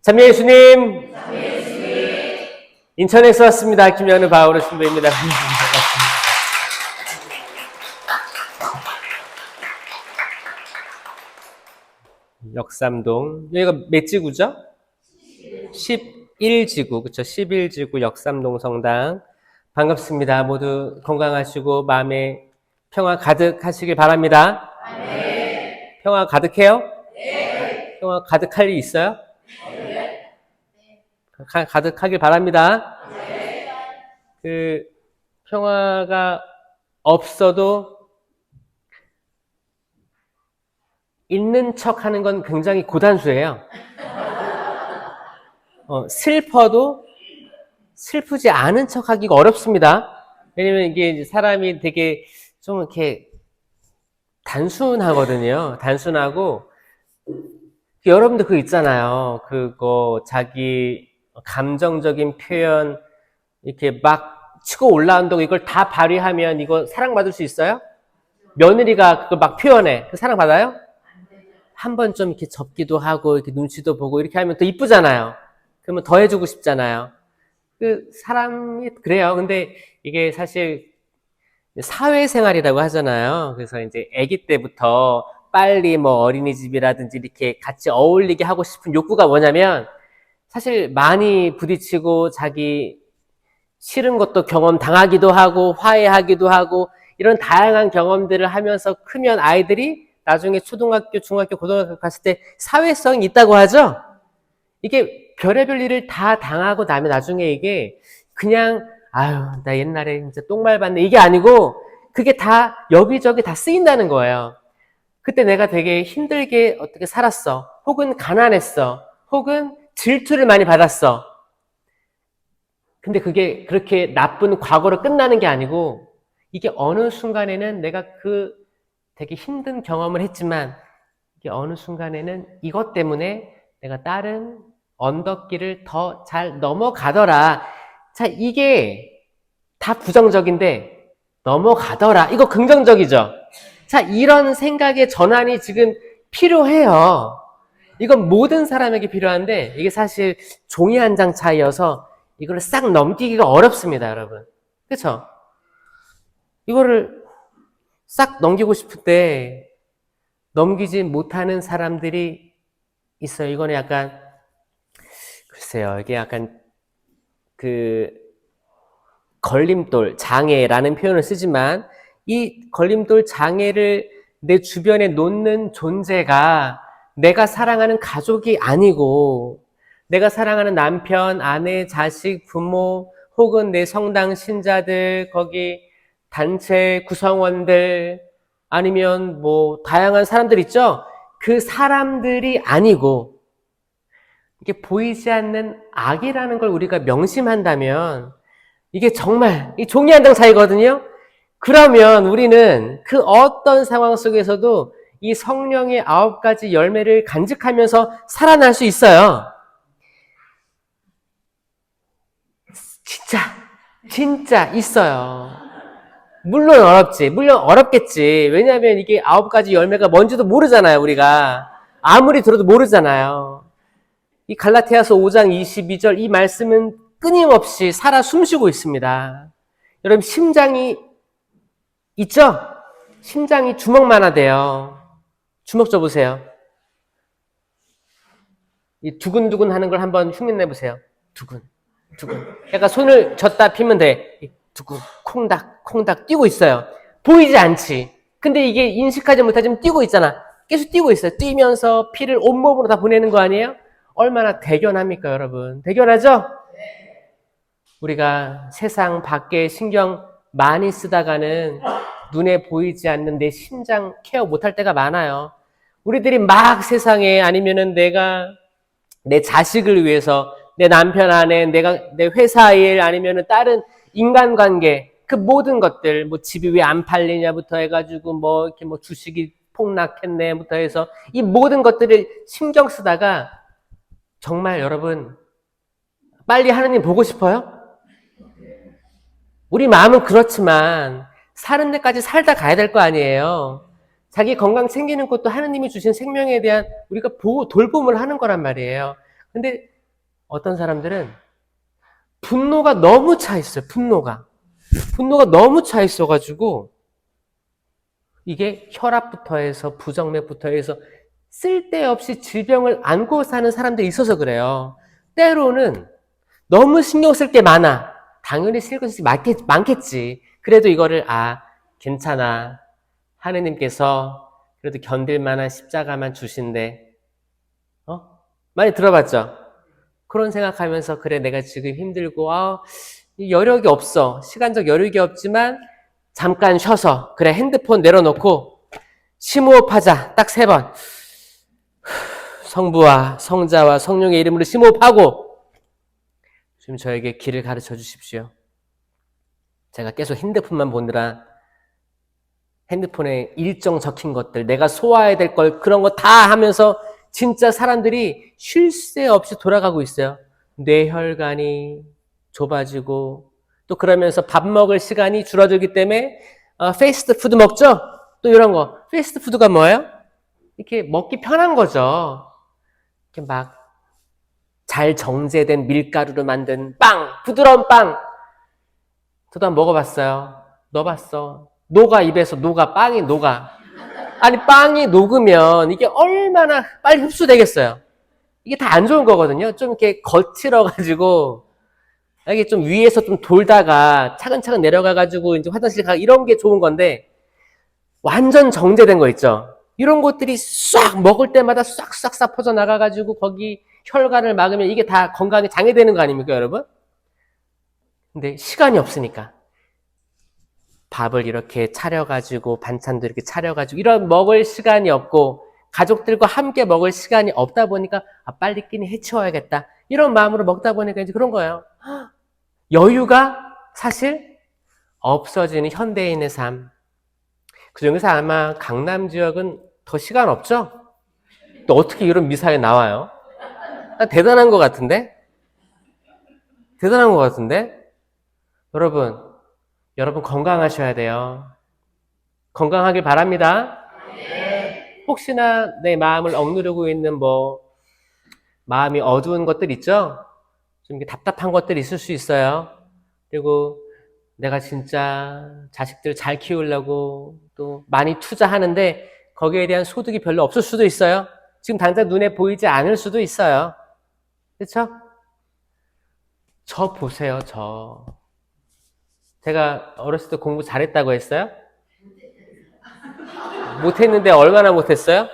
참여 예수님. 인천에서 왔습니다. 김현우 바오로 신부입니다. 반갑습니다. 역삼동. 여기가 몇 지구죠? 11지구. 그쵸? 11지구 역삼동 성당. 반갑습니다. 모두 건강하시고 마음에 평화 가득하시길 바랍니다. 네. 평화 가득해요? 네. 평화 가득할 일 있어요? 네. 가득하길 바랍니다. 네. 평화가 없어도 있는 척 하는 건 굉장히 고단수예요. 슬퍼도 슬프지 않은 척 하기가 어렵습니다. 왜냐면 이게 이제 사람이 되게 좀 이렇게 단순하거든요. 단순하고, 여러분들 그거 있잖아요. 그거 자기 감정적인 표현 이렇게 막 치고 올라온다고 이걸 다 발휘하면 이거 사랑받을 수 있어요? 며느리가 그걸 막 표현해. 사랑받아요? 한 번 좀 이렇게 접기도 하고 이렇게 눈치도 보고 이렇게 하면 더 이쁘잖아요. 그러면 더 해주고 싶잖아요. 사람이 그래요. 근데 이게 사실 사회생활이라고 하잖아요. 그래서 이제 아기 때부터 빨리 뭐 어린이집이라든지 이렇게 같이 어울리게 하고 싶은 욕구가 뭐냐면, 사실 많이 부딪히고 자기 싫은 것도 경험 당하기도 하고 화해하기도 하고 이런 다양한 경험들을 하면서 크면 아이들이 나중에 초등학교, 중학교, 고등학교 갔을 때 사회성이 있다고 하죠. 이게 별의별 일을 다 당하고 나면 나중에 이게 그냥 아유 나 옛날에 진짜 똥말 봤네 이게 아니고, 그게 다 여기저기 다 쓰인다는 거예요. 그때 내가 되게 힘들게 어떻게 살았어, 혹은 가난했어, 혹은 질투를 많이 받았어. 근데 그게 그렇게 나쁜 과거로 끝나는 게 아니고, 이게 어느 순간에는 내가 되게 힘든 경험을 했지만 이게 어느 순간에는 이것 때문에 내가 다른 언덕길을 더 잘 넘어가더라. 자, 이게 다 부정적인데 넘어가더라. 이거 긍정적이죠. 자, 이런 생각의 전환이 지금 필요해요. 이건 모든 사람에게 필요한데 이게 사실 종이 한 장 차이여서 이거를 싹 넘기기가 어렵습니다, 여러분. 그렇죠? 이거를 싹 넘기고 싶을 때 넘기지 못하는 사람들이 있어요. 이거는 약간 글쎄요. 이게 약간 걸림돌, 장애라는 표현을 쓰지만 이 걸림돌 장애를 내 주변에 놓는 존재가 내가 사랑하는 가족이 아니고, 내가 사랑하는 남편, 아내, 자식, 부모, 혹은 내 성당 신자들, 거기 단체 구성원들, 아니면 뭐 다양한 사람들 있죠? 그 사람들이 아니고 이게 보이지 않는 악이라는 걸 우리가 명심한다면, 이게 정말 이 종이 한 장 차이거든요. 그러면 우리는 그 어떤 상황 속에서도 이 성령의 9가지 열매를 간직하면서 살아날 수 있어요. 진짜 있어요. 물론 어렵겠지. 왜냐하면 이게 9가지 열매가 뭔지도 모르잖아요, 우리가. 아무리 들어도 모르잖아요. 이 갈라디아서 5장 22절 이 말씀은 끊임없이 살아 숨쉬고 있습니다. 여러분, 심장이 있죠? 심장이 주먹만하 돼요. 주먹 줘보세요. 이 두근두근 하는 걸 한번 흉내 내보세요. 두근. 약간 손을 졌다 피면 돼. 두근, 콩닥 뛰고 있어요. 보이지 않지. 근데 이게 인식하지 못하지만 뛰고 있잖아. 계속 뛰고 있어요. 뛰면서 피를 온몸으로 다 보내는 거 아니에요? 얼마나 대견합니까, 여러분? 대견하죠? 우리가 세상 밖에 신경 많이 쓰다가는 눈에 보이지 않는 내 심장 케어 못할 때가 많아요. 우리들이 막 세상에, 아니면은 내가 내 자식을 위해서, 내 남편 아내, 내 회사 일, 아니면은 다른 인간관계, 그 모든 것들, 뭐 집이 왜 안 팔리냐부터 해가지고 뭐 이렇게 뭐 주식이 폭락했네부터 해서 이 모든 것들을 신경 쓰다가 정말 여러분 빨리 하느님 보고 싶어요? 우리 마음은 그렇지만 사는 데까지 살다 가야 될 거 아니에요. 자기 건강 챙기는 것도 하느님이 주신 생명에 대한 우리가 돌봄을 하는 거란 말이에요. 근데 어떤 사람들은 분노가 너무 차 있어요. 분노가 너무 차 있어가지고 이게 혈압부터 해서 부정맥부터 해서 쓸데없이 질병을 안고 사는 사람들이 있어서 그래요. 때로는 너무 신경 쓸 게 많아. 당연히 쓸 것이 많겠지. 그래도 이거를 괜찮아. 하느님께서 그래도 견딜 만한 십자가만 주신대. 많이 들어봤죠? 그런 생각하면서 그래 내가 지금 힘들고 여력이 없어. 시간적 여력이 없지만 잠깐 쉬어서 그래 핸드폰 내려놓고 심호흡하자. 딱 3번. 성부와 성자와 성령의 이름으로 심호흡하고 지금 저에게 길을 가르쳐 주십시오. 제가 계속 핸드폰만 보느라 핸드폰에 일정 적힌 것들 내가 소화해야 될 걸 그런 거 다 하면서 진짜 사람들이 쉴 새 없이 돌아가고 있어요. 뇌혈관이 좁아지고 또 그러면서 밥 먹을 시간이 줄어들기 때문에 패스트푸드 먹죠? 또 이런 거. 패스트푸드가 뭐예요? 이렇게 먹기 편한 거죠. 이렇게 막 잘 정제된 밀가루로 만든 빵, 부드러운 빵. 저도 한번 먹어봤어요. 넣어봤어. 녹아, 입에서 녹아, 빵이 녹아. 아니, 빵이 녹으면 이게 얼마나 빨리 흡수되겠어요. 이게 다 안 좋은 거거든요. 좀 이렇게 거칠어가지고, 이게 좀 위에서 좀 돌다가 차근차근 내려가가지고 이제 화장실 가 이런 게 좋은 건데, 완전 정제된 거 있죠. 이런 것들이 싹 먹을 때마다 싹싹싹 퍼져나가가지고 거기 혈관을 막으면 이게 다 건강에 장애되는 거 아닙니까, 여러분? 근데 시간이 없으니까. 밥을 이렇게 차려가지고 반찬도 이렇게 차려가지고 이런 먹을 시간이 없고 가족들과 함께 먹을 시간이 없다 보니까 빨리 끼니 해치워야겠다 이런 마음으로 먹다 보니까 이제 그런 거예요. 여유가 사실 없어지는 현대인의 삶. 그중에서 아마 강남 지역은 더 시간 없죠? 또 어떻게 이런 미사에 나와요? 대단한 것 같은데? 대단한 것 같은데? 여러분 건강하셔야 돼요. 건강하길 바랍니다. 혹시나 내 마음을 억누르고 있는 마음이 어두운 것들 있죠? 좀 답답한 것들이 있을 수 있어요. 그리고 내가 진짜 자식들 잘 키우려고 또 많이 투자하는데 거기에 대한 소득이 별로 없을 수도 있어요. 지금 당장 눈에 보이지 않을 수도 있어요. 그렇죠? 저 보세요, 저. 제가 어렸을 때 공부 잘했다고 했어요? 못했는데 얼마나 못했어요?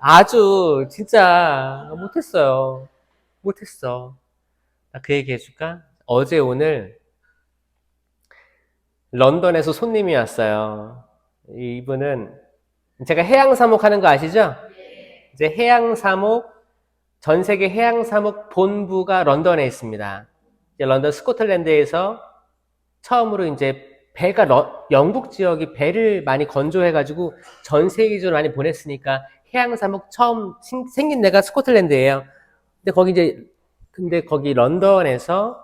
아주 진짜 못했어요. 못했어. 나 그 얘기 해줄까? 어제 오늘 런던에서 손님이 왔어요. 이분은 제가 해양사목 하는 거 아시죠? 이제 해양사목 전 세계 해양사목 본부가 런던에 있습니다. 이제 런던 스코틀랜드에서 처음으로 이제 배가 영국 지역이 배를 많이 건조해가지고 전 세계적으로 많이 보냈으니까 해양사목 처음 생긴 데가 스코틀랜드예요. 근데 거기 런던에서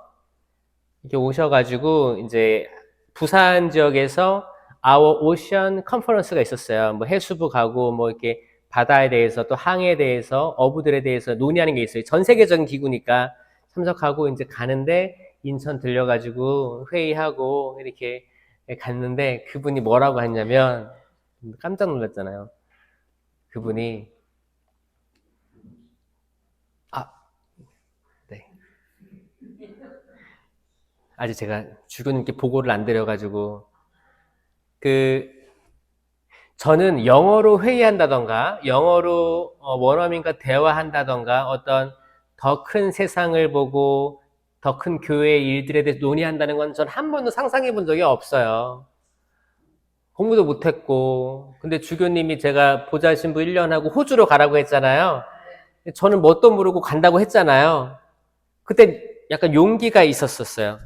이렇게 오셔가지고 이제 부산 지역에서 Our Ocean Conference가 있었어요. 뭐 해수부 가고 뭐 이렇게 바다에 대해서 또 항해에 대해서 어부들에 대해서 논의하는 게 있어요. 전 세계적인 기구니까 참석하고 이제 가는데 인천 들려가지고 회의하고 이렇게 갔는데 그분이 뭐라고 했냐면 깜짝 놀랐잖아요. 그분이 네. 아직 제가 주교님께 보고를 안 드려가지고 저는 영어로 회의한다던가 영어로 원어민과 대화한다던가 어떤 더 큰 세상을 보고 더 큰 교회의 일들에 대해서 논의한다는 건 전 한 번도 상상해 본 적이 없어요. 공부도 못했고 근데 주교님이 제가 보좌 신부 1년 하고 호주로 가라고 했잖아요. 저는 뭣도 모르고 간다고 했잖아요. 그때 약간 용기가 있었어요.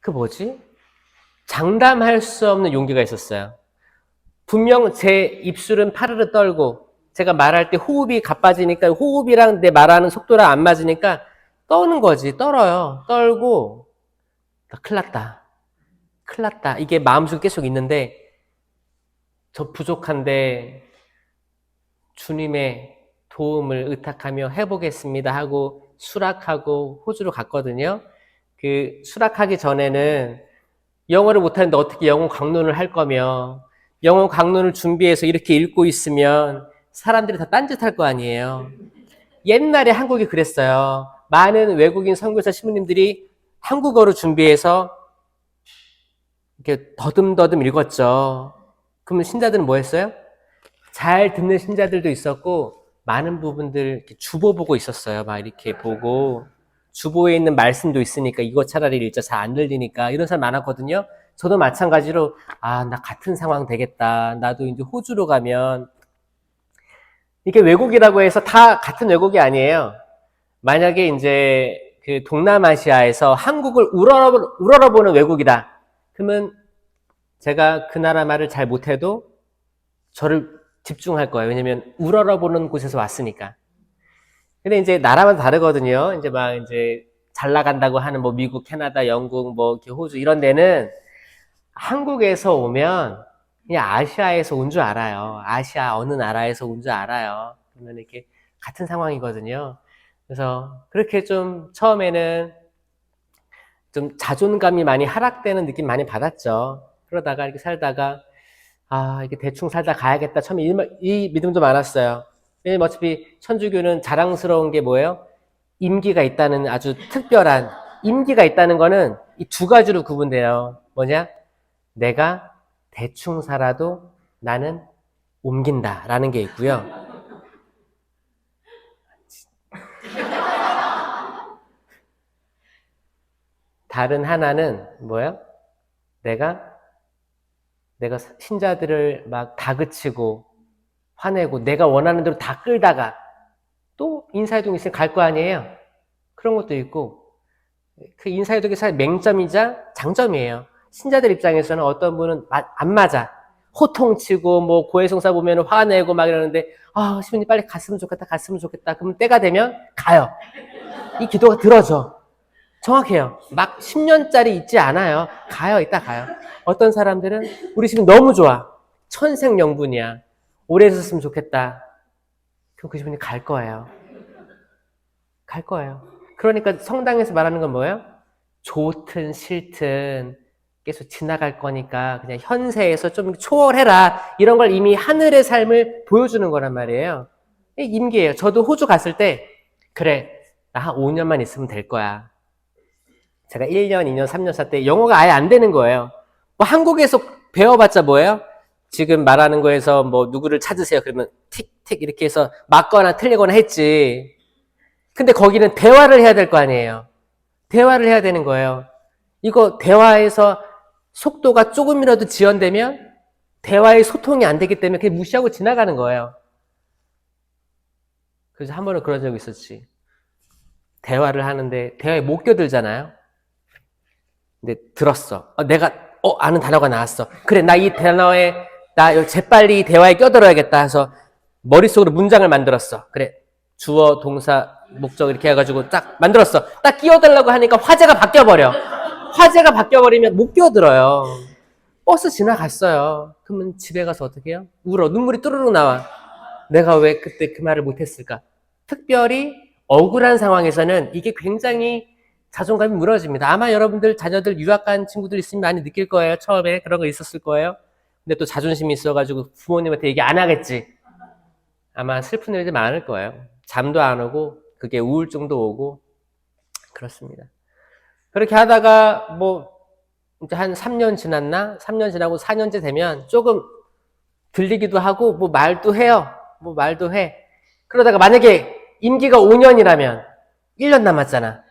그 뭐지? 장담할 수 없는 용기가 있었어요. 분명 제 입술은 파르르 떨고 제가 말할 때 호흡이 가빠지니까 호흡이랑 내 말하는 속도랑 안 맞으니까 떠는 거지. 떨어요. 떨고 큰일 났다. 이게 마음속에 계속 있는데 저 부족한데 주님의 도움을 의탁하며 해보겠습니다 하고 수락하고 호주로 갔거든요. 그 수락하기 전에는 영어를 못하는데 어떻게 영어 강론을 할 거며 영어 강론을 준비해서 이렇게 읽고 있으면 사람들이 다 딴짓할 거 아니에요. 옛날에 한국이 그랬어요. 많은 외국인 선교사 신부님들이 한국어로 준비해서 이렇게 더듬더듬 읽었죠. 그러면 신자들은 뭐 했어요? 잘 듣는 신자들도 있었고 많은 부분들 이렇게 주보 보고 있었어요. 막 이렇게 보고 주보에 있는 말씀도 있으니까 이거 차라리 읽자. 잘 안 들리니까 이런 사람 많았거든요. 저도 마찬가지로 나 같은 상황 되겠다. 나도 이제 호주로 가면 이게 외국이라고 해서 다 같은 외국이 아니에요. 만약에 이제 그 동남아시아에서 한국을 우러러보는 외국이다. 그러면 제가 그 나라 말을 잘 못해도 저를 집중할 거예요. 왜냐면 우러러보는 곳에서 왔으니까. 근데 이제 나라마다 다르거든요. 이제 막 이제 잘 나간다고 하는 뭐 미국, 캐나다, 영국, 뭐 이렇게 호주 이런 데는 한국에서 오면 그냥 아시아에서 온 줄 알아요. 아시아 어느 나라에서 온 줄 알아요. 그러면 이렇게 같은 상황이거든요. 그래서 그렇게 좀 처음에는 좀 자존감이 많이 하락되는 느낌 많이 받았죠. 그러다가 이렇게 살다가 이렇게 대충 살다 가야겠다. 처음에 이 믿음도 많았어요. 왜냐면 어차피 천주교는 자랑스러운 게 뭐예요? 임기가 있다는 아주 특별한 임기가 있다는 거는 이 두 가지로 구분돼요. 뭐냐? 내가 대충 살아도 나는 옮긴다라는 게 있고요. 다른 하나는 뭐예요? 내가 신자들을 막 다그치고 화내고 내가 원하는 대로 다 끌다가 또 인사이동이 있으면 갈 거 아니에요. 그런 것도 있고 그 인사이동이 사실 맹점이자 장점이에요. 신자들 입장에서는 어떤 분은 안 맞아. 호통치고 뭐 고해성사 보면 화내고 막 이러는데 시부님 빨리 갔으면 좋겠다. 그러면 때가 되면 가요. 이 기도가 들어져. 정확해요. 막 10년짜리 있지 않아요. 가요. 이따 가요. 어떤 사람들은 우리 집은 너무 좋아. 천생연분이야. 오래 있었으면 좋겠다. 그럼 그 집은 갈 거예요. 갈 거예요. 그러니까 성당에서 말하는 건 뭐예요? 좋든 싫든 계속 지나갈 거니까 그냥 현세에서 좀 초월해라. 이런 걸 이미 하늘의 삶을 보여주는 거란 말이에요. 임기예요. 저도 호주 갔을 때 그래, 나 한 5년만 있으면 될 거야. 제가 1년, 2년, 3년 살 때 영어가 아예 안 되는 거예요. 뭐 한국에서 배워봤자 뭐예요? 지금 말하는 거에서 뭐 누구를 찾으세요. 그러면 틱틱 이렇게 해서 맞거나 틀리거나 했지. 근데 거기는 대화를 해야 될 거 아니에요. 대화를 해야 되는 거예요. 이거 대화에서 속도가 조금이라도 지연되면 대화의 소통이 안 되기 때문에 그냥 무시하고 지나가는 거예요. 그래서 한 번은 그런 적이 있었지. 대화를 하는데 대화에 못 껴들잖아요. 근데 들었어. 내가 아는 단어가 나왔어. 그래, 나 이 단어에 나 재빨리 이 대화에 껴들어야겠다 해서 머릿속으로 문장을 만들었어. 그래, 주어, 동사, 목적 이렇게 해가지고 딱 만들었어. 딱 끼워달라고 하니까 화제가 바뀌어버려. 화제가 바뀌어버리면 못 끼워들어요. 버스 지나갔어요. 그러면 집에 가서 어떻게 해요? 울어. 눈물이 뚜루룩 나와. 내가 왜 그때 그 말을 못했을까? 특별히 억울한 상황에서는 이게 굉장히 자존감이 무너집니다. 아마 여러분들 자녀들 유학 간 친구들 있으면 많이 느낄 거예요. 처음에 그런 거 있었을 거예요. 근데 또 자존심이 있어가지고 부모님한테 얘기 안 하겠지. 아마 슬픈 일이 많을 거예요. 잠도 안 오고 그게 우울증도 오고 그렇습니다. 그렇게 하다가 뭐 이제 한 3년 지났나? 3년 지나고 4년째 되면 조금 들리기도 하고 뭐 말도 해요. 뭐 말도 해. 그러다가 만약에 임기가 5년이라면 1년 남았잖아.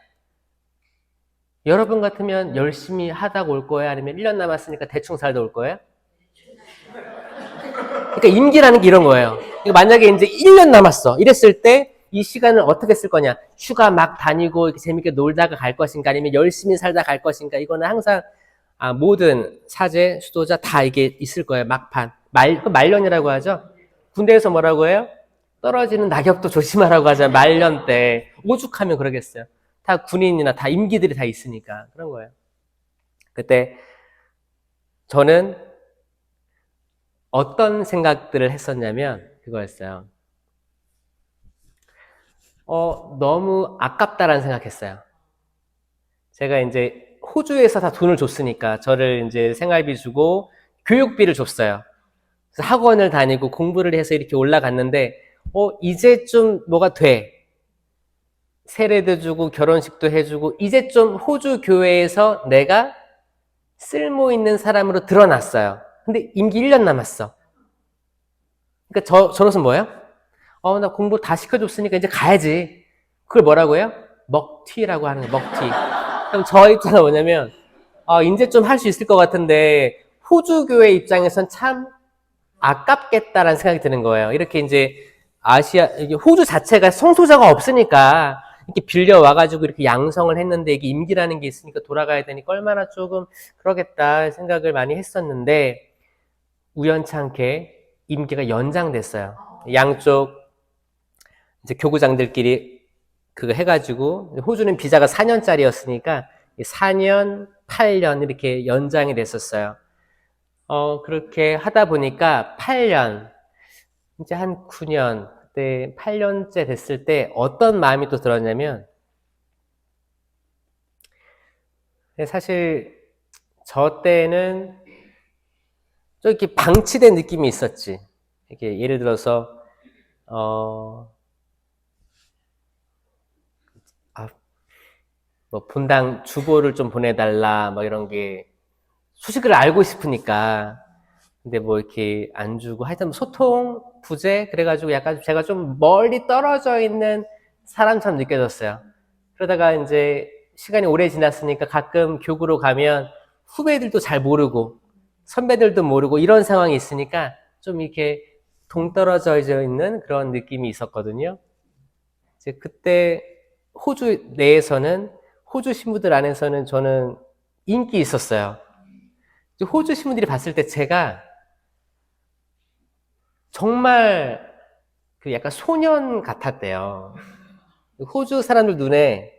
여러분 같으면 열심히 하다가 올 거예요? 아니면 1년 남았으니까 대충 살다 올 거예요? 그러니까 임기라는 게 이런 거예요. 그러니까 만약에 이제 1년 남았어. 이랬을 때 이 시간을 어떻게 쓸 거냐? 휴가 막 다니고 이렇게 재밌게 놀다가 갈 것인가? 아니면 열심히 살다 갈 것인가? 이거는 항상 모든 사제, 수도자 다 이게 있을 거예요. 막판. 말년이라고 하죠. 군대에서 뭐라고 해요? 떨어지는 낙엽도 조심하라고 하잖아요. 말년 때. 오죽하면 그러겠어요. 다 군인이나 다 임기들이 다 있으니까. 그런 거예요. 그때 저는 어떤 생각들을 했었냐면 그거였어요. 너무 아깝다라는 생각했어요. 제가 이제 호주에서 다 돈을 줬으니까 저를 이제 생활비 주고 교육비를 줬어요. 그래서 학원을 다니고 공부를 해서 이렇게 올라갔는데 이제 좀 뭐가 돼. 세례도 주고 결혼식도 해주고 이제 좀 호주 교회에서 내가 쓸모 있는 사람으로 드러났어요. 근데 임기 1년 남았어. 그러니까 저로서는 뭐예요? 나 공부 다 시켜줬으니까 이제 가야지. 그걸 뭐라고 해요? 먹튀라고 하는 거예요. 먹튀. 그럼 저 입장은 뭐냐면 이제 좀 할 수 있을 것 같은데 호주 교회 입장에선 참 아깝겠다라는 생각이 드는 거예요. 이렇게 이제 호주 자체가 성소자가 없으니까 이렇게 빌려와가지고 이렇게 양성을 했는데 이게 임기라는 게 있으니까 돌아가야 되니까 얼마나 조금 그러겠다 생각을 많이 했었는데 우연찮게 임기가 연장됐어요. 양쪽 이제 교구장들끼리 그거 해가지고 호주는 비자가 4년짜리였으니까 4년, 8년 이렇게 연장이 됐었어요. 그렇게 하다 보니까 8년, 이제 한 9년, 그때 8년째 됐을 때 어떤 마음이 또 들었냐면, 사실 저 때는 좀 이렇게 방치된 느낌이 있었지. 이렇게 예를 들어서, 뭐 분당 주보를 좀 보내달라, 뭐 이런 게 소식을 알고 싶으니까. 근데 뭐 이렇게 안 주고 하여튼 뭐 소통 부재 그래가지고 약간 제가 좀 멀리 떨어져 있는 사람처럼 느껴졌어요. 그러다가 이제 시간이 오래 지났으니까 가끔 교구로 가면 후배들도 잘 모르고 선배들도 모르고 이런 상황이 있으니까 좀 이렇게 동떨어져 있는 그런 느낌이 있었거든요. 이제 그때 호주 내에서는 호주 신부들 안에서는 저는 인기 있었어요. 호주 신부들이 봤을 때 제가 정말 그 약간 소년 같았대요. 호주 사람들 눈에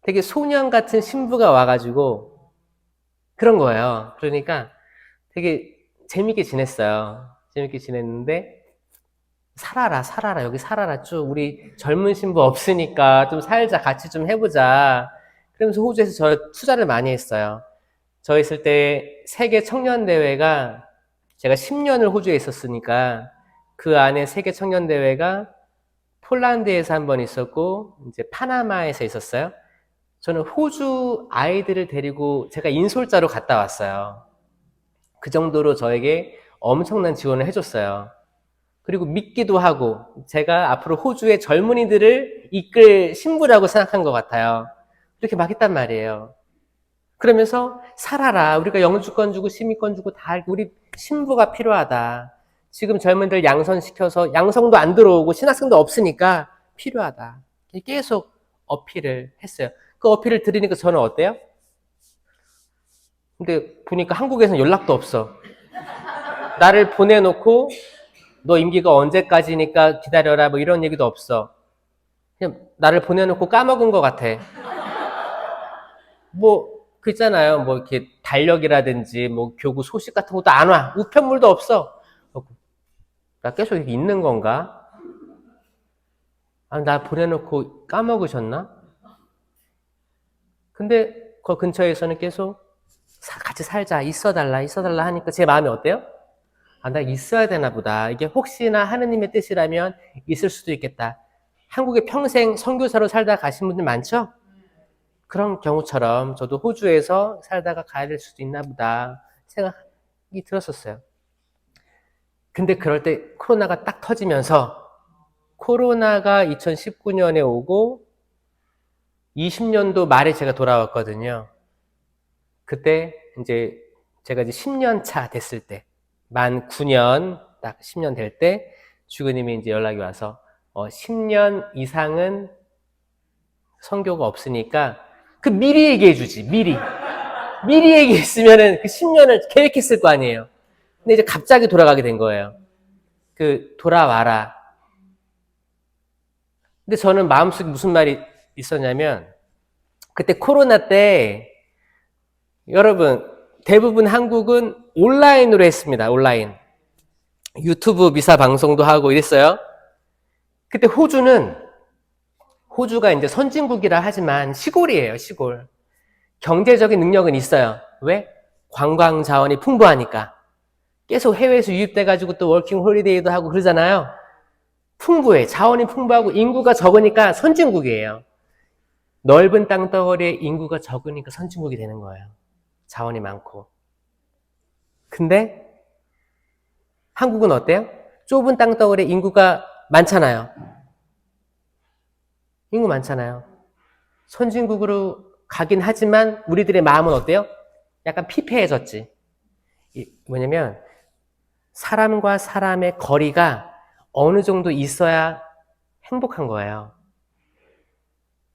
되게 소년 같은 신부가 와가지고 그런 거예요. 그러니까 되게 재밌게 지냈어요. 재밌게 지냈는데 살아라 여기 살아라 쭉 우리 젊은 신부 없으니까 좀 살자 같이 좀 해보자. 그러면서 호주에서 저 투자를 많이 했어요. 저 있을 때 세계 청년 대회가 제가 10년을 호주에 있었으니까 그 안에 세계 청년 대회가 폴란드에서 한 번 있었고 이제 파나마에서 있었어요. 저는 호주 아이들을 데리고 제가 인솔자로 갔다 왔어요. 그 정도로 저에게 엄청난 지원을 해줬어요. 그리고 믿기도 하고 제가 앞으로 호주의 젊은이들을 이끌 신부라고 생각한 것 같아요. 이렇게 막 했단 말이에요. 그러면서 살아라. 우리가 영주권 주고 시민권 주고 다 우리 신부가 필요하다. 지금 젊은이들 양선시켜서 양성도 안 들어오고 신학생도 없으니까 필요하다. 계속 어필을 했어요. 그 어필을 들으니까 저는 어때요? 근데 보니까 한국에서는 연락도 없어. 나를 보내놓고 너 임기가 언제까지니까 기다려라 뭐 이런 얘기도 없어. 그냥 나를 보내놓고 까먹은 것 같아. 뭐 그 있잖아요. 뭐 이렇게 달력이라든지 뭐 교구 소식 같은 것도 안 와. 우편물도 없어. 나 계속 여기 있는 건가? 나 보내놓고 까먹으셨나? 근데 그 근처에서는 계속 같이 살자, 있어달라 하니까 제 마음이 어때요? 나 있어야 되나 보다. 이게 혹시나 하느님의 뜻이라면 있을 수도 있겠다. 한국에 평생 선교사로 살다 가신 분들 많죠? 그런 경우처럼 저도 호주에서 살다가 가야 될 수도 있나 보다 생각이 들었었어요. 근데 그럴 때 코로나가 딱 터지면서 코로나가 2019년에 오고 20년도 말에 제가 돌아왔거든요. 그때 이제 제가 이제 10년 차 됐을 때, 만 9년 딱 10년 될 때 주교님이 이제 연락이 와서 10년 이상은 선교가 없으니까 그 미리 얘기해 주지. 미리 얘기했으면은 그 10년을 계획했을 거 아니에요. 근데 이제 갑자기 돌아가게 된 거예요. 돌아와라. 근데 저는 마음속에 무슨 말이 있었냐면 그때 코로나 때 여러분 대부분 한국은 온라인으로 했습니다. 온라인. 유튜브 미사 방송도 하고 이랬어요. 그때 호주는 호주가 이제 선진국이라 하지만 시골이에요, 시골. 경제적인 능력은 있어요. 왜? 관광 자원이 풍부하니까. 계속 해외에서 유입돼가지고 또 워킹 홀리데이도 하고 그러잖아요. 풍부해. 자원이 풍부하고 인구가 적으니까 선진국이에요. 넓은 땅덩어리에 인구가 적으니까 선진국이 되는 거예요. 자원이 많고. 근데 한국은 어때요? 좁은 땅덩어리에 인구가 많잖아요. 인구 많잖아요. 선진국으로 가긴 하지만 우리들의 마음은 어때요? 약간 피폐해졌지. 뭐냐면 사람과 사람의 거리가 어느 정도 있어야 행복한 거예요.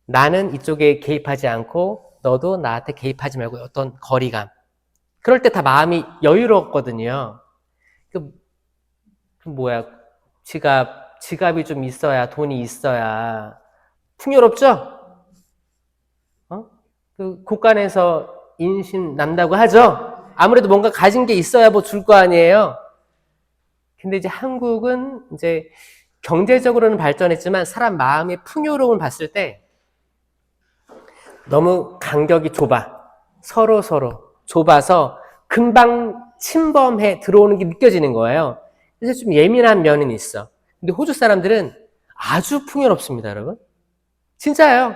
나는 이쪽에 개입하지 않고 너도 나한테 개입하지 말고 어떤 거리감. 그럴 때 다 마음이 여유롭거든요. 뭐야, 지갑이 좀 있어야, 돈이 있어야 풍요롭죠? 그 곳간에서 인신 난다고 하죠? 아무래도 뭔가 가진 게 있어야 뭐 줄 거 아니에요? 근데 이제 한국은 이제 경제적으로는 발전했지만 사람 마음의 풍요로움을 봤을 때 너무 간격이 좁아. 서로 좁아서 금방 침범해 들어오는 게 느껴지는 거예요. 그래서 좀 예민한 면은 있어. 근데 호주 사람들은 아주 풍요롭습니다, 여러분. 진짜예요.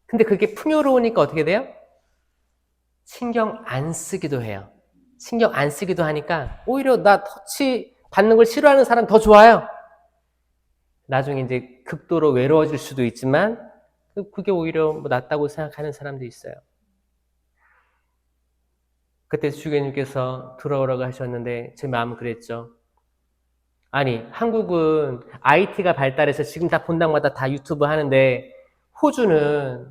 근데 그게 풍요로우니까 어떻게 돼요? 신경 안 쓰기도 해요. 신경 안 쓰기도 하니까 오히려 나 터치 받는 걸 싫어하는 사람 더 좋아요. 나중에 이제 극도로 외로워질 수도 있지만 그게 오히려 뭐 낫다고 생각하는 사람도 있어요. 그때 주교님께서 돌아오라고 하셨는데 제 마음은 그랬죠. 아니, 한국은 IT가 발달해서 지금 다 본당마다 다 유튜브 하는데 호주는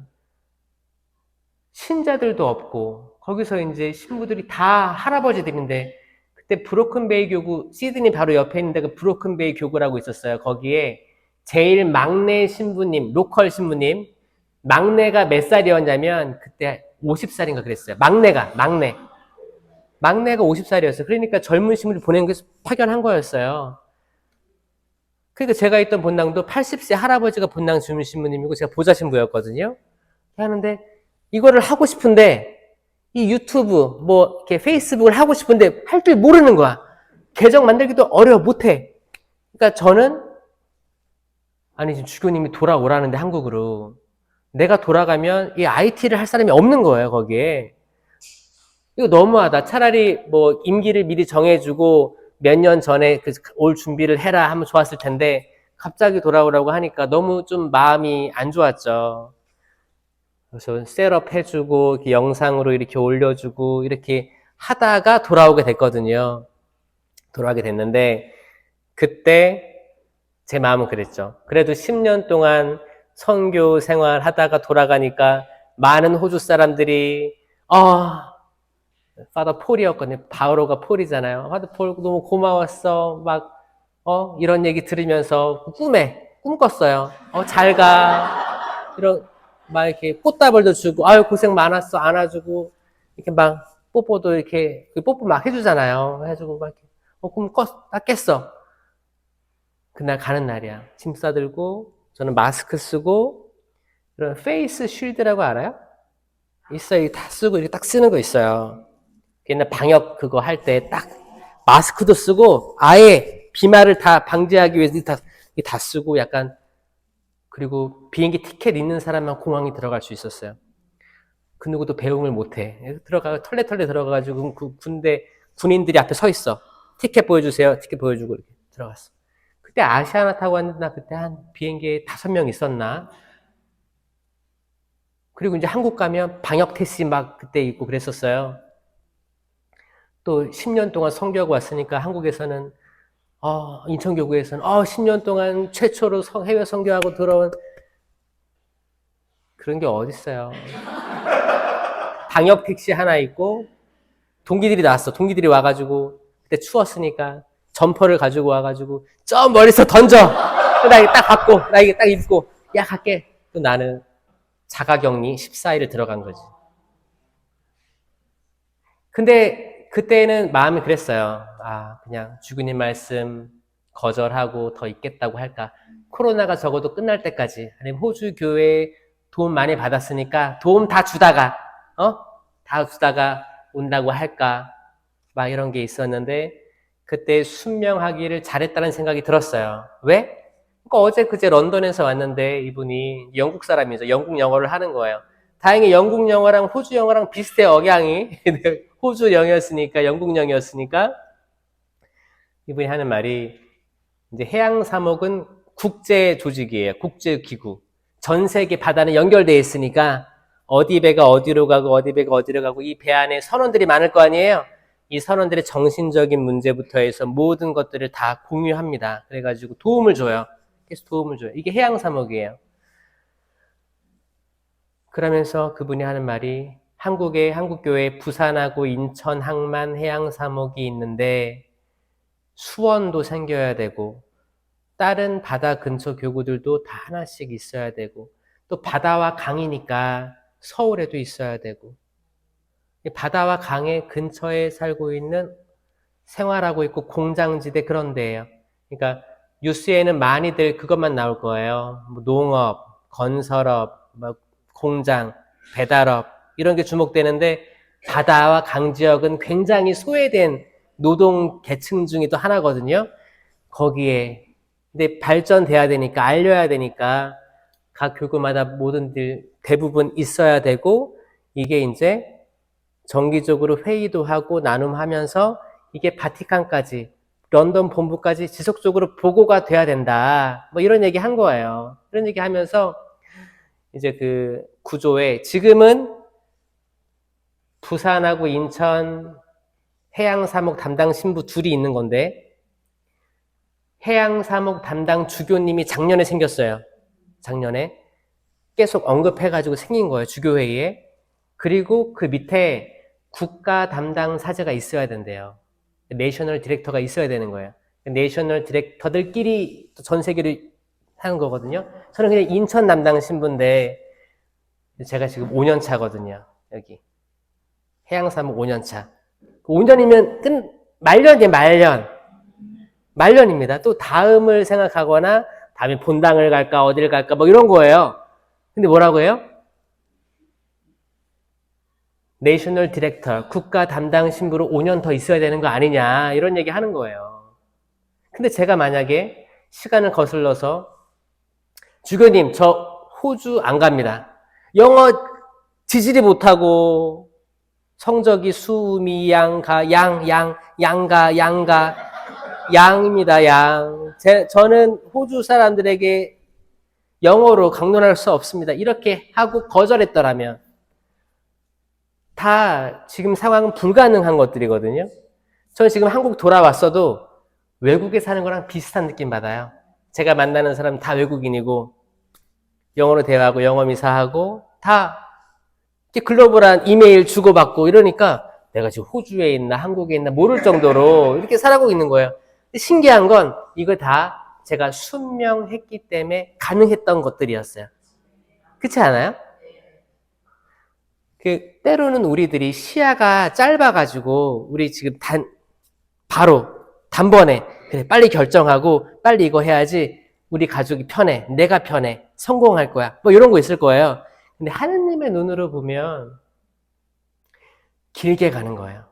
신자들도 없고 거기서 이제 신부들이 다 할아버지들인데 그때 브로큰베이 교구, 시드니 바로 옆에 있는 데가 브로큰베이 교구라고 있었어요. 거기에 제일 막내 신부님, 로컬 신부님, 막내가 몇 살이었냐면 그때 50살인가 그랬어요. 막내가 50살이었어요. 그러니까 젊은 신부를 보낸 게 파견한 거였어요. 그러니까 제가 있던 본당도 80세 할아버지가 본당 주민 신부님이고 제가 보좌 신부였거든요. 하는데 이거를 하고 싶은데 이 유튜브 뭐 이렇게 페이스북을 하고 싶은데 할 줄 모르는 거야. 계정 만들기도 어려워 못해. 그러니까 저는 아니 지금 주교님이 돌아오라는데 한국으로 내가 돌아가면 이 IT를 할 사람이 없는 거예요 거기에. 이거 너무하다. 차라리 뭐 임기를 미리 정해주고 몇 년 전에 올 준비를 해라 하면 좋았을 텐데 갑자기 돌아오라고 하니까 너무 좀 마음이 안 좋았죠. 그래서 셋업 해주고 이렇게 영상으로 이렇게 올려주고 이렇게 하다가 돌아오게 됐거든요. 돌아오게 됐는데 그때 제 마음은 그랬죠. 그래도 10년 동안 선교 생활 하다가 돌아가니까 많은 호주 사람들이 파더 폴이었거든요. 바오로가 폴이잖아요. 파더 폴 너무 고마웠어. 막 이런 얘기 들으면서 꿈 꿨어요. 잘 가. 이런 막 이렇게 꽃다발도 주고 아유 고생 많았어 안아주고 이렇게 막 뽀뽀도 이렇게 뽀뽀 막 해주잖아요. 해주고 막 이렇게 꿈 깼어. 그날 가는 날이야. 짐 싸들고 저는 마스크 쓰고 이런 페이스 쉴드라고 알아요? 있어요. 다 쓰고 이렇게 딱 쓰는 거 있어요. 옛날 방역 그거 할 때 딱 마스크도 쓰고 아예 비말을 다 방지하기 위해서 다 쓰고 약간 그리고 비행기 티켓 있는 사람만 공항에 들어갈 수 있었어요. 그 누구도 배웅을 못해. 털레 들어가가지고 군인들이 앞에 서 있어. 티켓 보여주세요. 티켓 보여주고 이렇게 들어갔어. 그때 아시아나 타고 왔는데 나 그때 한 비행기에 5명 있었나? 그리고 이제 한국 가면 방역 택시 막 그때 있고 그랬었어요. 또 10년 동안 선교하고 왔으니까 한국에서는 인천교구에서는 10년 동안 최초로 해외 선교하고 들어온 그런 게 어딨어요. 방역 택시 하나 있고 동기들이 나왔어. 동기들이 와가지고 그때 추웠으니까 점퍼를 가지고 와가지고 저 멀리서 던져. 나 이게 딱 받고 나 이게 딱 입고 야 갈게. 또 나는 자가격리 14일을 들어간 거지. 근데 그때는 마음이 그랬어요. 그냥 주교님 말씀 거절하고 더 있겠다고 할까. 코로나가 적어도 끝날 때까지, 아니면 호주 교회에 도움 많이 받았으니까 도움 다 주다가 온다고 할까, 막 이런 게 있었는데 그때 순명하기를 잘했다는 생각이 들었어요. 왜? 그러니까 어제 그제 런던에서 왔는데 이분이 영국 사람이죠. 영국 영어를 하는 거예요. 다행히 영국 영어랑 호주 영어랑 비슷해, 억양이. 호주 영어였으니까, 영국 영어였으니까. 이분이 하는 말이, 이제 해양사목은 국제 조직이에요. 국제기구. 전 세계 바다는 연결되어 있으니까 어디 배가 어디로 가고 어디 배가 어디로 가고 이 배 안에 선원들이 많을 거 아니에요. 이 선원들의 정신적인 문제부터 해서 모든 것들을 다 공유합니다. 그래가지고 도움을 줘요. 계속 도움을 줘요. 이게 해양사목이에요. 그러면서 그분이 하는 말이, 한국교회 부산하고 인천, 항만 해양사목이 있는데 수원도 생겨야 되고 다른 바다 근처 교구들도 다 하나씩 있어야 되고, 또 바다와 강이니까 서울에도 있어야 되고, 바다와 강의 근처에 살고 있는, 생활하고 있고 공장지대 그런 데예요. 그러니까 뉴스에는 많이들 그것만 나올 거예요. 뭐 농업, 건설업, 뭐 공장, 배달업 이런 게 주목되는데, 바다와 강 지역은 굉장히 소외된 노동 계층 중에 또 하나거든요. 거기에 근데 발전돼야 되니까, 알려야 되니까 각 교구마다 모든 대부분 있어야 되고, 이게 이제 정기적으로 회의도 하고 나눔하면서 이게 바티칸까지, 런던 본부까지 지속적으로 보고가 돼야 된다. 뭐 이런 얘기 한 거예요. 이런 얘기 하면서 이제 그 구조에 지금은 부산하고 인천 해양사목 담당 신부 둘이 있는 건데, 해양사목 담당 주교님이 작년에 생겼어요. 작년에 계속 언급해가지고 생긴 거예요, 주교회의에. 그리고 그 밑에 국가 담당 사제가 있어야 된대요. 내셔널 디렉터가 있어야 되는 거예요. 내셔널 디렉터들끼리 전 세계로 하는 거거든요. 저는 그냥 인천 담당 신부인데, 제가 지금 5년 차거든요. 여기 해양사목 5년 차. 5년이면 말년이에요. 말년입니다. 또 다음을 생각하거나 다음에 본당을 갈까 어디를 갈까 뭐 이런 거예요. 근데 뭐라고 해요? 내셔널 디렉터, 국가 담당 신부로 5년 더 있어야 되는 거 아니냐, 이런 얘기 하는 거예요. 근데 제가 만약에 시간을 거슬러서, 주교님 저 호주 안 갑니다. 영어 지질이 못하고 성적이 수미양가 양입니다. 저는 호주 사람들에게 영어로 강론할 수 없습니다. 이렇게 하고 거절했더라면 다 지금 상황은 불가능한 것들이거든요. 저는 지금 한국 돌아왔어도 외국에 사는 거랑 비슷한 느낌 받아요. 제가 만나는 사람 다 외국인이고 영어로 대화하고 영어 미사하고 다 글로벌한 이메일 주고받고 이러니까 내가 지금 호주에 있나 한국에 있나 모를 정도로 이렇게 살아가고 있는 거예요. 신기한 건 이거 다 제가 순명했기 때문에 가능했던 것들이었어요. 그렇지 않아요? 때로는 우리들이 시야가 짧아가지고 우리 지금 바로 단번에 그래 빨리 결정하고 빨리 이거 해야지, 우리 가족이 편해, 내가 편해, 성공할 거야, 뭐 이런 거 있을 거예요. 근데 하느님의 눈으로 보면 길게 가는 거예요.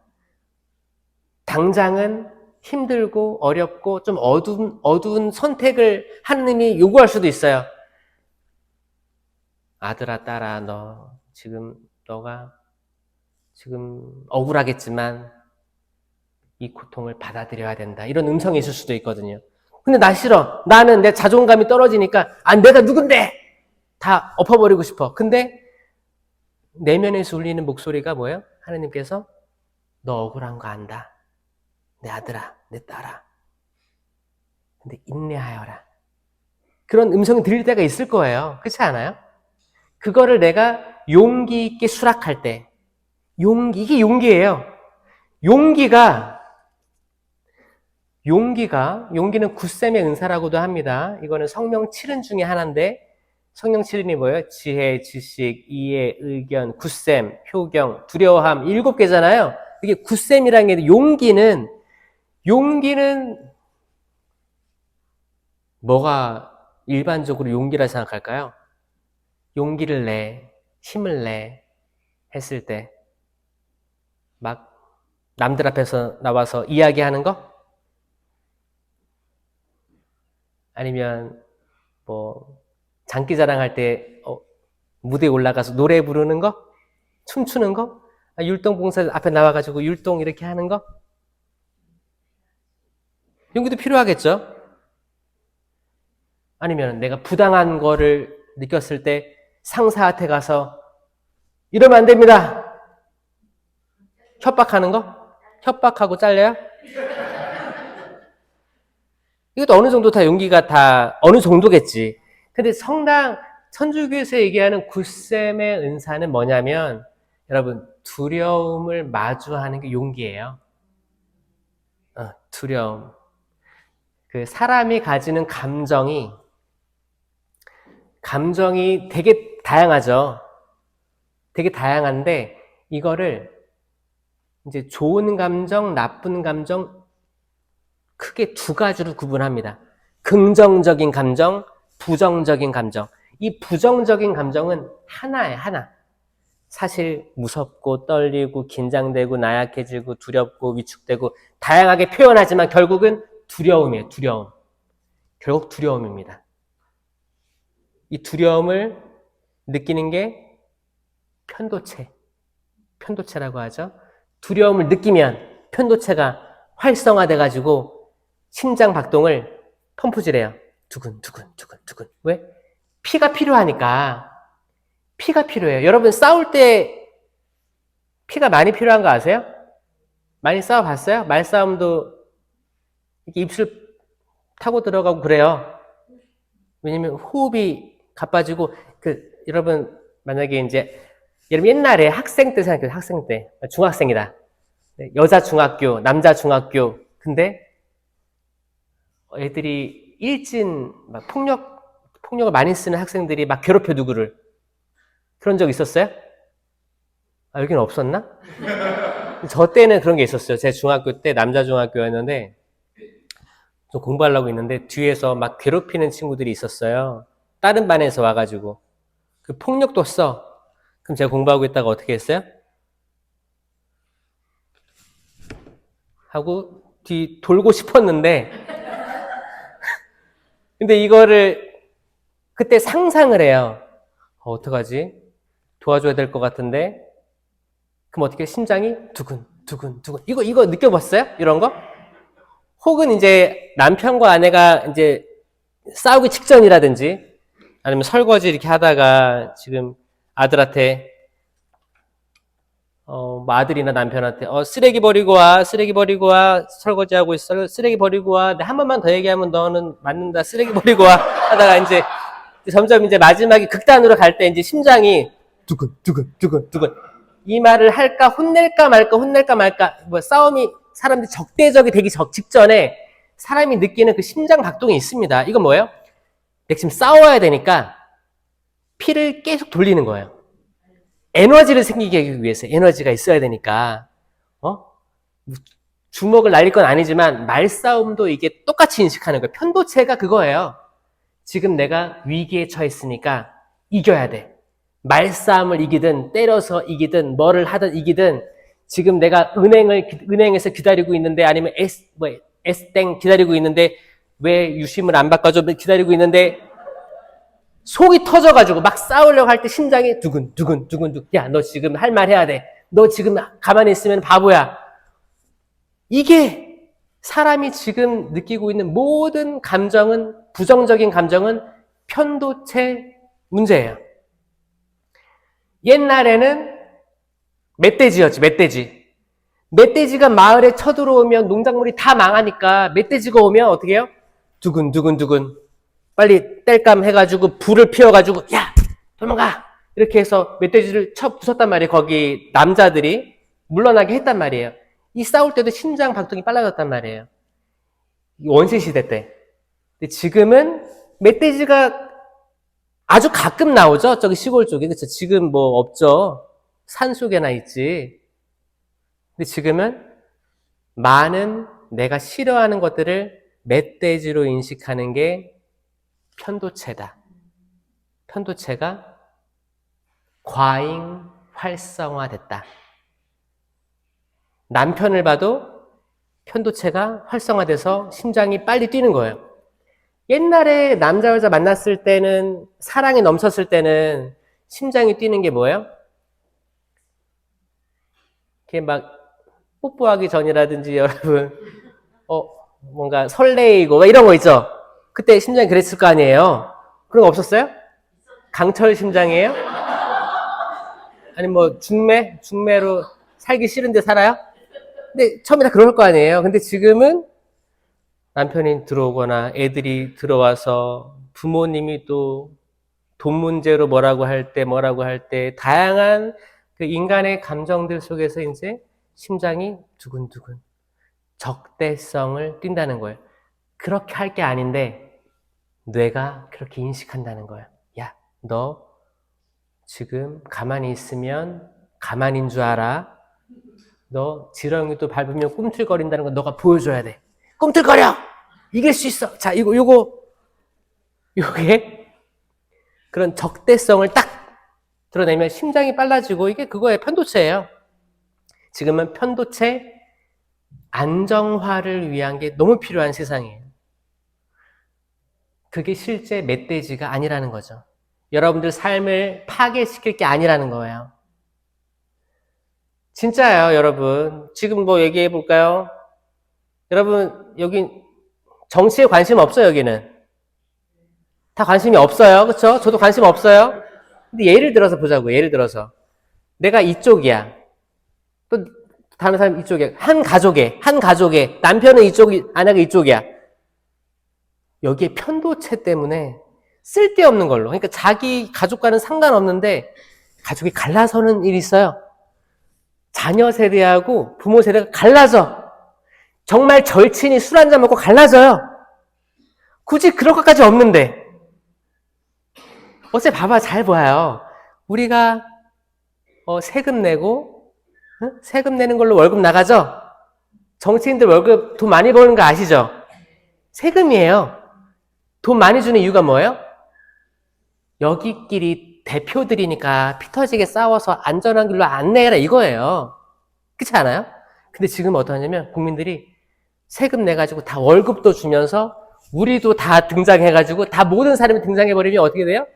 당장은 힘들고 어렵고 좀 어두운 선택을 하느님이 요구할 수도 있어요. 아들아, 딸아, 너가 지금 억울하겠지만 이 고통을 받아들여야 된다. 이런 음성이 있을 수도 있거든요. 근데 나 싫어. 나는 내 자존감이 떨어지니까 내가 누군데? 다 엎어버리고 싶어. 근데 내면에서 울리는 목소리가 뭐예요? 하나님께서 너 억울한 거 안다. 내 아들아, 내 딸아. 근데 인내하여라. 그런 음성이 들릴 때가 있을 거예요. 그렇지 않아요? 그거를 내가 용기 있게 수락할 때, 이게 용기예요. 용기는 굳셈의 은사라고도 합니다. 이거는 성령 7은 중에 하나인데, 성령 7은이 뭐예요? 지혜, 지식, 이해, 의견, 굳셈, 효경, 두려워함, 7개잖아요. 이게 굳셈이라는 게, 용기는 뭐가 일반적으로 용기라 생각할까요? 용기를 내, 힘을 내 했을 때 막 남들 앞에서 나와서 이야기하는 거? 아니면 뭐 장기자랑 할 때 무대에 올라가서 노래 부르는 거? 춤추는 거? 율동봉사 앞에 나와가지고 율동 이렇게 하는 거? 용기도 필요하겠죠? 아니면 내가 부당한 거를 느꼈을 때 상사한테 가서 이러면 안 됩니다. 협박하는 거? 협박하고 잘려요? 이것도 어느 정도 다 용기가 다 어느 정도겠지. 근데 성당 천주교에서 얘기하는 굳셈의 은사는 뭐냐면 여러분 두려움을 마주하는 게 용기예요. 두려움. 그 사람이 가지는 감정이 되게 다양하죠. 되게 다양한데 이거를 이제 좋은 감정, 나쁜 감정 크게 두 가지로 구분합니다. 긍정적인 감정, 부정적인 감정. 이 부정적인 감정은 하나예요, 하나. 사실 무섭고 떨리고 긴장되고 나약해지고 두렵고 위축되고 다양하게 표현하지만 결국은 두려움이에요, 두려움. 결국 두려움입니다. 이 두려움을 느끼는 게 편도체라고 하죠. 두려움을 느끼면 편도체가 활성화돼가지고 심장 박동을 펌프질해요. 두근두근. 왜? 피가 필요하니까. 피가 필요해요. 여러분 싸울 때 피가 많이 필요한 거 아세요? 많이 싸워봤어요? 말싸움도 이렇게 입술 타고 들어가고 그래요. 왜냐면 호흡이 가빠지고 여러분 만약에 이제 여러분 옛날에 학생 때 생각해요. 학생 때 중학생이다. 여자 중학교, 남자 중학교. 근데 애들이 막 폭력을 많이 쓰는 학생들이 막 괴롭혀 누구를. 그런 적 있었어요? 여기는 없었나? 저 때는 그런 게 있었어요. 제 중학교 때 남자 중학교였는데 좀 공부하려고 있는데 뒤에서 막 괴롭히는 친구들이 있었어요. 다른 반에서 와가지고. 그 폭력도 써. 그럼 제가 공부하고 있다가 어떻게 했어요? 하고 뒤 돌고 싶었는데 근데 이거를 그때 상상을 해요. 어떡하지? 도와줘야 될 것 같은데 그럼 어떻게 심장이 두근 이거 느껴봤어요? 이런 거? 혹은 이제 남편과 아내가 이제 싸우기 직전이라든지 아니면 설거지 이렇게 하다가 지금 아들한테 뭐 아들이나 남편한테 쓰레기 버리고 와 설거지하고 있어 쓰레기 버리고 와 한 번만 더 얘기하면 너는 맞는다 쓰레기 버리고 와 하다가 이제 점점 이제 마지막에 극단으로 갈 때 이제 심장이 두근 이 말을 할까 혼낼까 말까 뭐 싸움이 사람들이 적대적이 되기 직전에 사람이 느끼는 그 심장 박동이 있습니다. 이건 뭐예요? 내가 지금 싸워야 되니까 피를 계속 돌리는 거예요. 에너지를 생기게 하기 위해서 에너지가 있어야 되니까 주먹을 날릴 건 아니지만 말싸움도 이게 똑같이 인식하는 거예요. 편도체가 그거예요. 지금 내가 위기에 처했으니까 이겨야 돼. 말싸움을 이기든 때려서 이기든 뭐를 하든 이기든 지금 내가 은행에서 기다리고 있는데 아니면 S땡 기다리고 있는데 왜 유심을 안 바꿔줘 기다리고 있는데 속이 터져가지고 막 싸우려고 할 때 심장이 두근 야 너 지금 할 말 해야 돼. 너 지금 가만히 있으면 바보야. 이게 사람이 지금 느끼고 있는 모든 감정은 부정적인 감정은 편도체 문제예요. 옛날에는 멧돼지였지, 멧돼지. 멧돼지가 마을에 쳐들어오면 농작물이 다 망하니까 멧돼지가 오면 어떻게 해요? 두근. 빨리 뗄감 해가지고 불을 피워가지고 야 도망가 이렇게 해서 멧돼지를 쳐 부쉈단 말이에요. 거기 남자들이 물러나게 했단 말이에요. 이 싸울 때도 심장 박동이 빨라졌단 말이에요. 원시시대 때. 근데 지금은 멧돼지가 아주 가끔 나오죠. 저기 시골 쪽에. 그렇죠. 지금 뭐 없죠. 산 속에나 있지. 근데 지금은 많은 내가 싫어하는 것들을 멧돼지로 인식하는 게 편도체다. 편도체가 과잉 활성화됐다. 남편을 봐도 편도체가 활성화돼서 심장이 빨리 뛰는 거예요. 옛날에 남자 여자 만났을 때는, 사랑이 넘쳤을 때는 심장이 뛰는 게 뭐예요? 이렇게 막 뽀뽀하기 전이라든지 여러분 뭔가 설레이고 이런 거 있죠? 그때 심장이 그랬을 거 아니에요? 그런 거 없었어요? 강철 심장이에요? 아니 뭐 중매로 살기 싫은데 살아요? 근데 처음에 다 그럴 거 아니에요? 근데 지금은 남편이 들어오거나 애들이 들어와서 부모님이 또 돈 문제로 뭐라고 할 때 다양한 그 인간의 감정들 속에서 이제 심장이 두근두근 적대성을 띈다는 거예요. 그렇게 할 게 아닌데 뇌가 그렇게 인식한다는 거예요. 야, 너 지금 가만히 있으면 가만인 줄 알아. 너 지렁이도 밟으면 꿈틀거린다는 거 너가 보여줘야 돼. 꿈틀거려! 이길 수 있어. 자, 요게 그런 적대성을 딱 드러내면 심장이 빨라지고 이게 그거의 편도체예요. 지금은 편도체 안정화를 위한 게 너무 필요한 세상이에요. 그게 실제 멧돼지가 아니라는 거죠. 여러분들 삶을 파괴시킬 게 아니라는 거예요. 진짜예요, 여러분. 지금 뭐 얘기해 볼까요? 여러분, 여기 정치에 관심 없어요, 여기는. 다 관심이 없어요. 그렇죠? 저도 관심 없어요. 근데 예를 들어서 보자고요. 예를 들어서 내가 이쪽이야. 또 다른 사람 이쪽이야. 한 가족에 남편은 이쪽이, 아내가 이쪽이야. 여기에 편도체 때문에 쓸데없는 걸로. 그러니까 자기 가족과는 상관없는데 가족이 갈라서는 일이 있어요. 자녀 세대하고 부모 세대가 갈라져. 정말 절친이 술 한잔 먹고 갈라져요. 굳이 그럴 것까지 없는데. 어째 봐봐, 잘 봐요. 우리가 세금 내고 세금 내는 걸로 월급 나가죠? 정치인들 월급 돈 많이 버는 거 아시죠? 세금이에요. 돈 많이 주는 이유가 뭐예요? 여기끼리 대표들이니까 피 터지게 싸워서 안전한 길로 안내해라 이거예요. 그렇지 않아요? 근데 지금 어떠냐면 국민들이 세금 내가지고 다 월급도 주면서 우리도 다 등장해가지고 다 모든 사람이 등장해버리면 어떻게 돼요?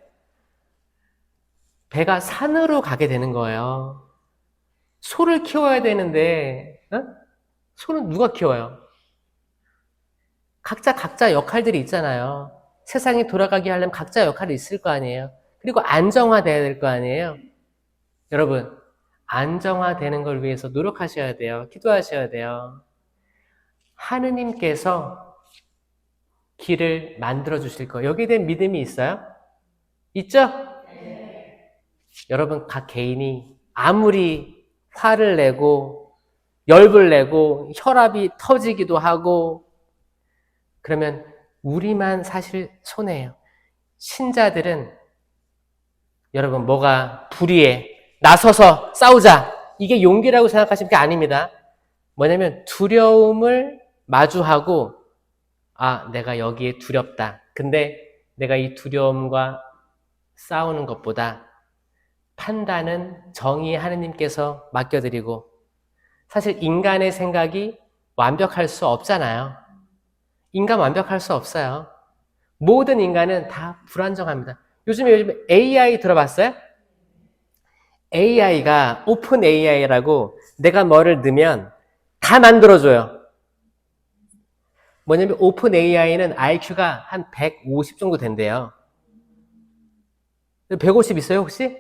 배가 산으로 가게 되는 거예요. 소를 키워야 되는데 소는 누가 키워요? 각자 역할들이 있잖아요. 세상이 돌아가게 하려면 각자 역할이 있을 거 아니에요. 그리고 안정화돼야 될 거 아니에요. 여러분, 안정화되는 걸 위해서 노력하셔야 돼요. 기도하셔야 돼요. 하느님께서 길을 만들어 주실 거예요. 여기에 대한 믿음이 있어요? 있죠? 네. 여러분, 각 개인이 아무리 화를 내고 열불 내고 혈압이 터지기도 하고 그러면 우리만 사실 손해예요. 신자들은 여러분 뭐가 불의해 나서서 싸우자 이게 용기라고 생각하시는 게 아닙니다. 뭐냐면 두려움을 마주하고 내가 여기에 두렵다. 근데 내가 이 두려움과 싸우는 것보다 판단은 정의 하느님께서 맡겨드리고 사실 인간의 생각이 완벽할 수 없잖아요. 인간 완벽할 수 없어요. 모든 인간은 다 불안정합니다. 요즘에 AI 들어봤어요? AI가 오픈 AI라고 내가 뭐를 넣으면 다 만들어줘요. 뭐냐면 오픈 AI는 IQ가 한 150 정도 된대요. 150 있어요 혹시?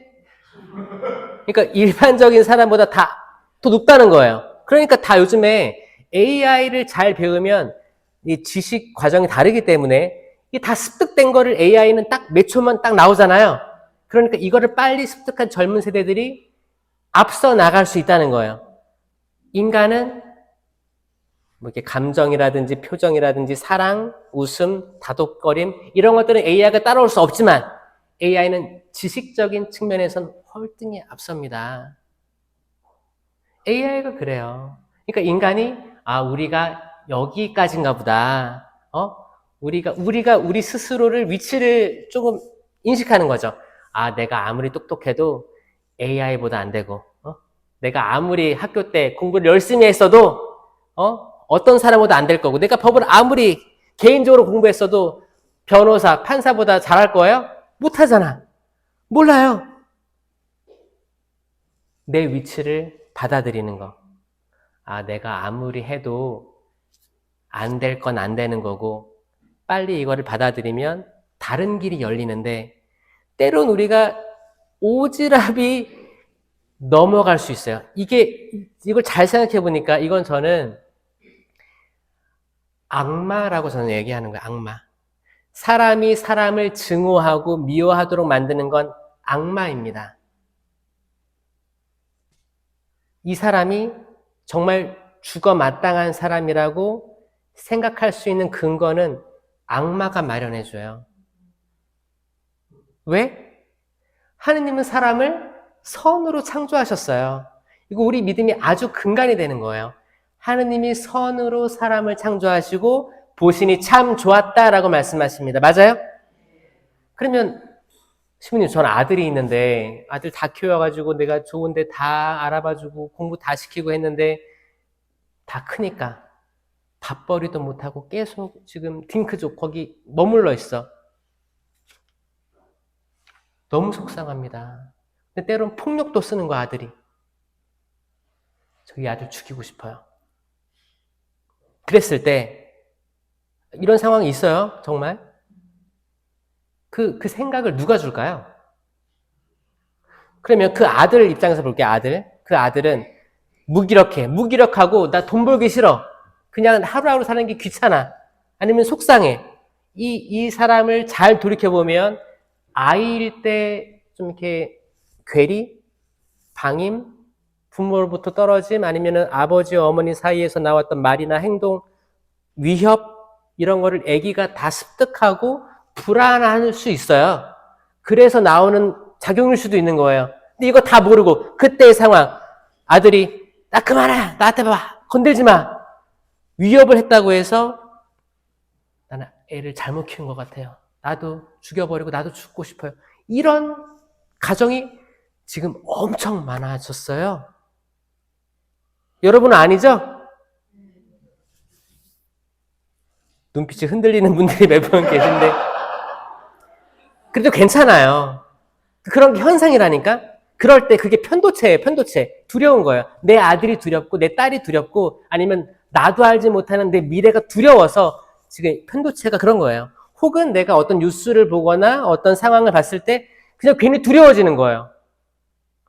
그러니까 일반적인 사람보다 다 더 높다는 거예요. 그러니까 다 요즘에 AI를 잘 배우면 이 지식 과정이 다르기 때문에 이게 다 습득된 거를 AI는 딱 몇 초만 딱 나오잖아요. 그러니까 이거를 빨리 습득한 젊은 세대들이 앞서 나갈 수 있다는 거예요. 인간은 뭐 이렇게 감정이라든지 표정이라든지 사랑, 웃음, 다독거림 이런 것들은 AI가 따라올 수 없지만 AI는 지식적인 측면에선 월등히 앞섭니다. AI가 그래요. 그러니까 인간이 우리가 여기까지인가 보다. 우리가 우리 스스로를 위치를 조금 인식하는 거죠. 아, 내가 아무리 똑똑해도 AI보다 안 되고, 내가 아무리 학교 때 공부를 열심히 했어도, 어떤 사람보다 안 될 거고, 내가 법을 아무리 개인적으로 공부했어도 변호사, 판사보다 잘할 거예요? 못 하잖아. 몰라요. 내 위치를 받아들이는 거. 아, 내가 아무리 해도 안 될 건 안 되는 거고, 빨리 이거를 받아들이면 다른 길이 열리는데, 때론 우리가 오지랖이 넘어갈 수 있어요. 이걸 잘 생각해 보니까 이건 저는 악마라고 저는 얘기하는 거예요. 악마. 사람이 사람을 증오하고 미워하도록 만드는 건 악마입니다. 이 사람이 정말 죽어 마땅한 사람이라고 생각할 수 있는 근거는 악마가 마련해줘요. 왜? 하느님은 사람을 선으로 창조하셨어요. 이거 우리 믿음이 아주 근간이 되는 거예요. 하느님이 선으로 사람을 창조하시고 보시니 참 좋았다라고 말씀하십니다. 맞아요? 그러면 시부님, 저는 아들이 있는데 아들 다 키워가지고 내가 좋은데 다 알아봐주고 공부 다 시키고 했는데 다 크니까 밥벌이도 못하고 계속 지금 딩크족 거기 머물러 있어. 너무 속상합니다. 근데 때론 폭력도 쓰는 거 아들이. 저희 아들 죽이고 싶어요. 그랬을 때 이런 상황이 있어요. 정말. 그 생각을 누가 줄까요? 그러면 그 아들 입장에서 볼게요. 그 아들은 무기력하고 나 돈 벌기 싫어. 그냥 하루하루 사는 게 귀찮아. 아니면 속상해. 이 사람을 잘 돌이켜보면 아이일 때 좀 이렇게 괴리, 방임, 부모로부터 떨어짐, 아니면은 아버지, 어머니 사이에서 나왔던 말이나 행동, 위협, 이런 거를 아기가 다 습득하고 불안할 수 있어요. 그래서 나오는 작용일 수도 있는 거예요. 근데 이거 다 모르고 그때의 상황, 아들이 나 그만해, 나한테 봐, 건들지 마, 위협을 했다고 해서 나는 애를 잘못 키운 것 같아요. 나도 죽여버리고 나도 죽고 싶어요. 이런 가정이 지금 엄청 많아졌어요. 여러분은 아니죠? 눈빛이 흔들리는 분들이 몇 분 계신데 그래도 괜찮아요. 그런 게 현상이라니까. 그럴 때 그게 편도체예요. 편도체. 두려운 거예요. 내 아들이 두렵고 내 딸이 두렵고 아니면 나도 알지 못하는 내 미래가 두려워서 지금 편도체가 그런 거예요. 혹은 내가 어떤 뉴스를 보거나 어떤 상황을 봤을 때 그냥 괜히 두려워지는 거예요.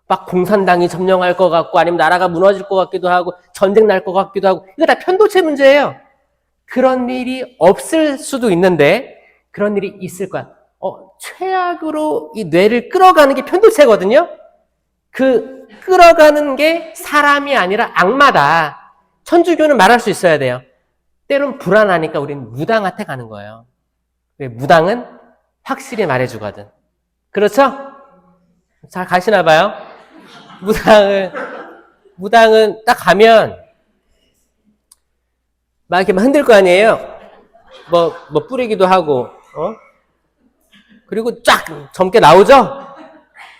막 공산당이 점령할 것 같고 아니면 나라가 무너질 것 같기도 하고 전쟁 날 것 같기도 하고 이거 다 편도체 문제예요. 그런 일이 없을 수도 있는데 그런 일이 있을 거야. 최악으로 이 뇌를 끌어가는 게 편도체거든요. 그 끌어가는 게 사람이 아니라 악마다. 천주교는 말할 수 있어야 돼요. 때론 불안하니까 우리는 무당한테 가는 거예요. 무당은 확실히 말해주거든. 그렇죠? 잘 가시나 봐요. 무당은 딱 가면 막 이렇게 흔들 거 아니에요. 뭐 뿌리기도 하고, 그리고 쫙 젊게 나오죠?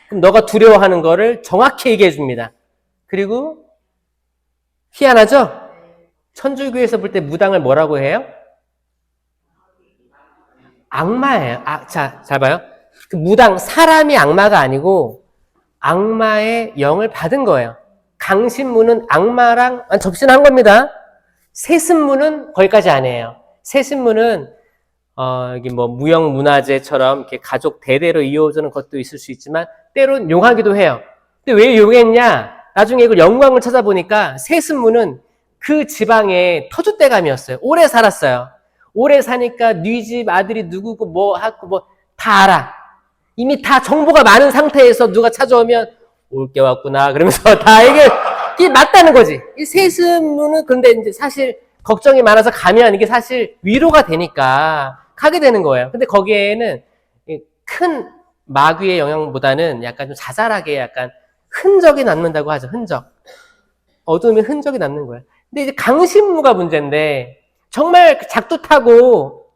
그럼 너가 두려워하는 거를 정확히 얘기해 줍니다. 그리고 희한하죠? 천주교에서 볼 때 무당을 뭐라고 해요? 악마예요. 자, 잘 봐요. 그 무당, 사람이 악마가 아니고 악마의 영을 받은 거예요. 강신무는 악마랑 접신한 겁니다. 세신무는 거기까지 아니에요. 세신무는 여기 뭐 무형문화재처럼 이렇게 가족 대대로 이어오는 것도 있을 수 있지만 때론 용하기도 해요. 근데 왜 용했냐? 나중에 이걸 영광을 찾아보니까 세신무는 그 지방의 터줏대감이었어요. 오래 살았어요. 오래 사니까 네 집 아들이 누구고 뭐 하고 뭐 다 알아. 이미 다 정보가 많은 상태에서 누가 찾아오면 올 게 왔구나 그러면서 다 이게 맞다는 거지. 이 세신무는 근데 이제 사실 걱정이 많아서 가면 이게 사실 위로가 되니까 가게 되는 거예요. 근데 거기에는 큰 마귀의 영향보다는 약간 좀 자잘하게 약간 흔적이 남는다고 하죠. 흔적. 어둠의 흔적이 남는 거예요. 근데 이제 강신무가 문제인데 정말 작두 타고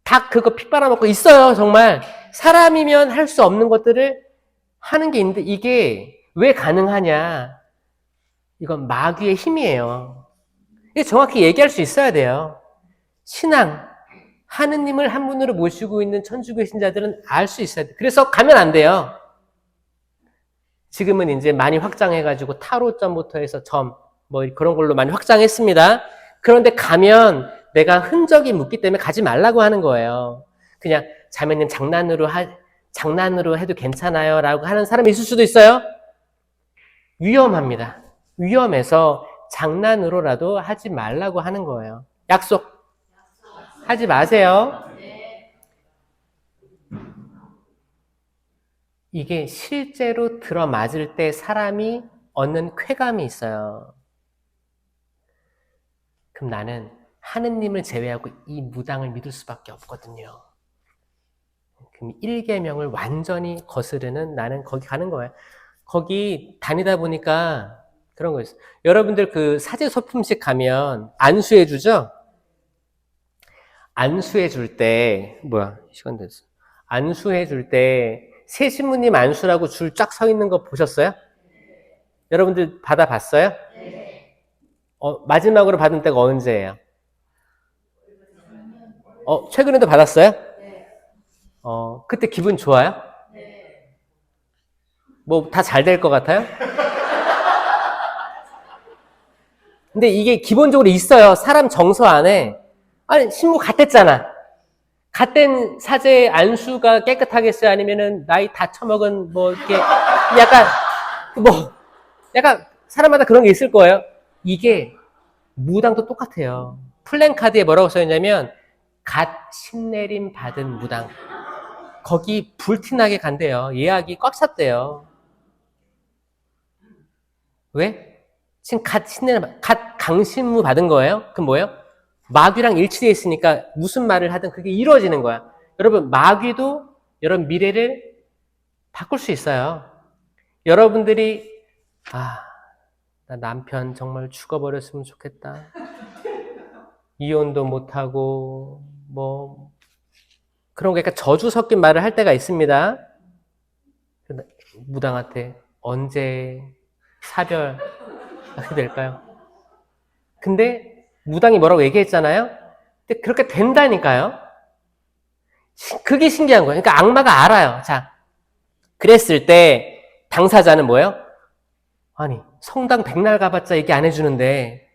닭 그거 피 빨아먹고 있어요, 정말. 사람이면 할 수 없는 것들을 하는 게 있는데 이게 왜 가능하냐? 이건 마귀의 힘이에요. 이게 정확히 얘기할 수 있어야 돼요. 신앙, 하느님을 한 분으로 모시고 있는 천주교 신자들은 알 수 있어야 돼요. 그래서 가면 안 돼요. 지금은 이제 많이 확장해가지고 타로점부터 해서 점, 뭐 그런 걸로 많이 확장했습니다. 그런데 가면 내가 흔적이 묻기 때문에 가지 말라고 하는 거예요. 그냥 자매님 장난으로 해도 괜찮아요 라고 하는 사람이 있을 수도 있어요. 위험합니다. 위험해서 장난으로라도 하지 말라고 하는 거예요. 약속 하지 마세요. 이게 실제로 들어맞을 때 사람이 얻는 쾌감이 있어요. 그럼 나는 하느님을 제외하고 이 무당을 믿을 수밖에 없거든요. 그럼 1계명을 완전히 거스르는 나는 거기 가는 거예요. 거기 다니다 보니까 그런 거 있어요. 여러분들 그 사제 소품식 가면 안수해 주죠? 안수해 줄 때 시간 됐어. 안수해 줄 때 세신부님 안수라고 줄 쫙 서 있는 거 보셨어요? 여러분들 받아봤어요? 마지막으로 받은 때가 언제예요? 최근에도 받았어요? 그때 기분 좋아요? 뭐 다 잘 될 것 같아요? 근데 이게 기본적으로 있어요. 사람 정서 안에. 아니, 신부 갓됐잖아. 갓된 사제의 안수가 깨끗하겠어요? 아니면은 나이 다 처먹은 이렇게 약간 사람마다 그런 게 있을 거예요. 이게 무당도 똑같아요. 플랜카드에 뭐라고 써있냐면 갓 신내림 받은 무당. 거기 불티나게 간대요. 예약이 꽉 찼대요. 왜? 지금 갓 강신무 받은 거예요? 그럼 뭐예요? 마귀랑 일치되어 있으니까 무슨 말을 하든 그게 이루어지는 거야. 여러분, 마귀도 여러분 미래를 바꿀 수 있어요. 여러분들이 나 남편 정말 죽어버렸으면 좋겠다. 이혼도 못하고 그런 거 약간 저주 섞인 말을 할 때가 있습니다. 무당한테 언제 사별하게 될까요? 근데 무당이 뭐라고 얘기했잖아요? 근데 그렇게 된다니까요? 그게 신기한 거예요. 그러니까 악마가 알아요. 자, 그랬을 때 당사자는 뭐예요? 아니, 성당 백날 가봤자 얘기 안 해주는데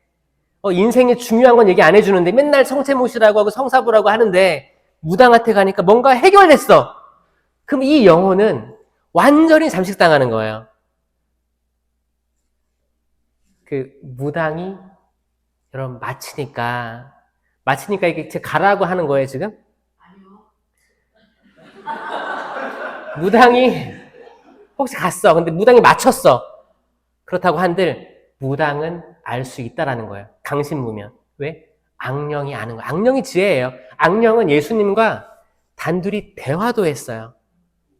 인생에 중요한 건 얘기 안 해주는데 맨날 성체모시라고 하고 성사부라고 하는데 무당한테 가니까 뭔가 해결됐어. 그럼 이 영혼은 완전히 잠식당하는 거예요. 그 무당이 여러분 마치니까 이게 제 가라고 하는 거예요 지금? 아니요. 무당이 혹시 갔어. 근데 무당이 맞췄어. 그렇다고 한들 무당은 알 수 있다라는 거예요. 강신무면. 왜? 악령이 아는 거예요. 악령이 지혜예요. 악령은 예수님과 단둘이 대화도 했어요.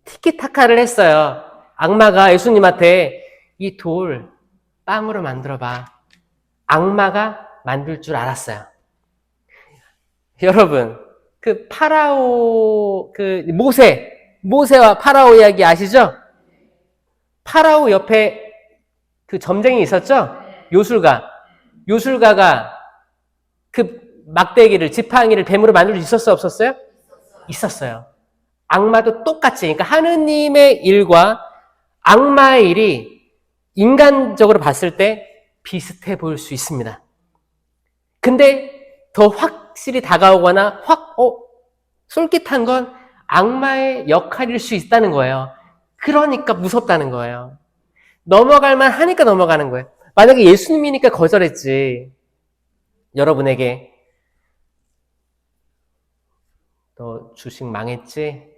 티키타카를 했어요. 악마가 예수님한테 이 돌 빵으로 만들어봐. 악마가 만들 줄 알았어요. 여러분, 그 파라오, 모세와 파라오 이야기 아시죠? 파라오 옆에 그 점쟁이 있었죠? 요술가가 그 막대기를, 지팡이를 뱀으로 만들 수 있었어요? 없었어요? 있었어요. 악마도 똑같이, 그러니까 하느님의 일과 악마의 일이 인간적으로 봤을 때 비슷해 보일 수 있습니다. 근데 더 확실히 다가오거나 솔깃한 건 악마의 역할일 수 있다는 거예요. 그러니까 무섭다는 거예요. 넘어갈만 하니까 넘어가는 거예요. 만약에 예수님이니까 거절했지. 여러분에게 너 주식 망했지?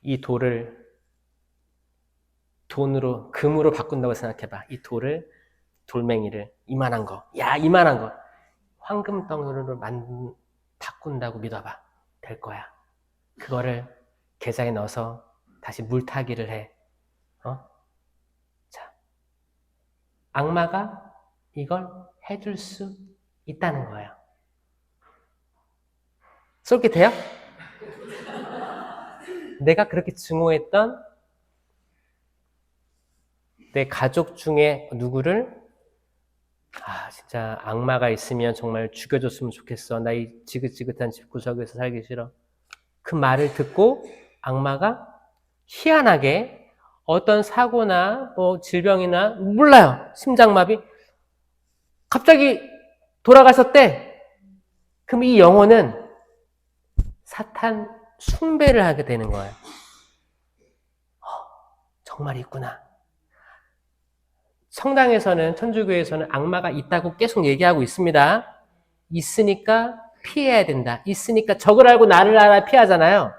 이 돌을 금으로 바꾼다고 생각해봐. 이 돌멩이를 이만한 거 황금덩어리로 바꾼다고 믿어봐. 될 거야. 그거를 계좌에 넣어서 다시 물타기를 해. 자, 악마가 이걸 해줄 수 있다는 거예요. 솔깃해요? 내가 그렇게 증오했던 내 가족 중에 누구를 진짜 악마가 있으면 정말 죽여줬으면 좋겠어. 나 이 지긋지긋한 집구석에서 살기 싫어. 그 말을 듣고 악마가 희한하게 어떤 사고나 뭐 질병이나 몰라요. 심장마비 갑자기 돌아가셨대. 그럼 이 영혼은 사탄 숭배를 하게 되는 거예요. 정말 있구나. 성당에서는, 천주교에서는 악마가 있다고 계속 얘기하고 있습니다. 있으니까 피해야 된다. 있으니까 적을 알고 나를 알아 피하잖아요.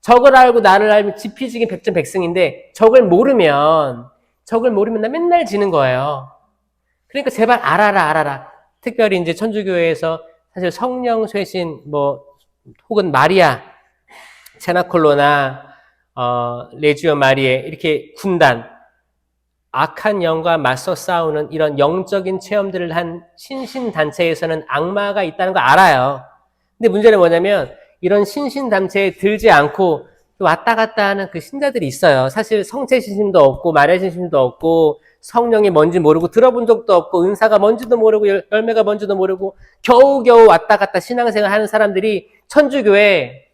적을 알고 나를 알면 지피지기 백전백승인데 적을 모르면 나 맨날 지는 거예요. 그러니까 제발 알아라. 특별히 이제 천주교에서 사실 성령 쇄신 혹은 마리아 제나콜로나 레지오 마리에 이렇게 군단 악한 영과 맞서 싸우는 이런 영적인 체험들을 한 신신단체에서는 악마가 있다는 거 알아요. 근데 문제는 뭐냐면 이런 신신단체에 들지 않고 왔다 갔다 하는 그 신자들이 있어요. 사실 성체 신심도 없고 마리아 신심도 없고 성령이 뭔지 모르고 들어본 적도 없고 은사가 뭔지도 모르고 열매가 뭔지도 모르고 겨우겨우 왔다 갔다 신앙생활 하는 사람들이 천주교에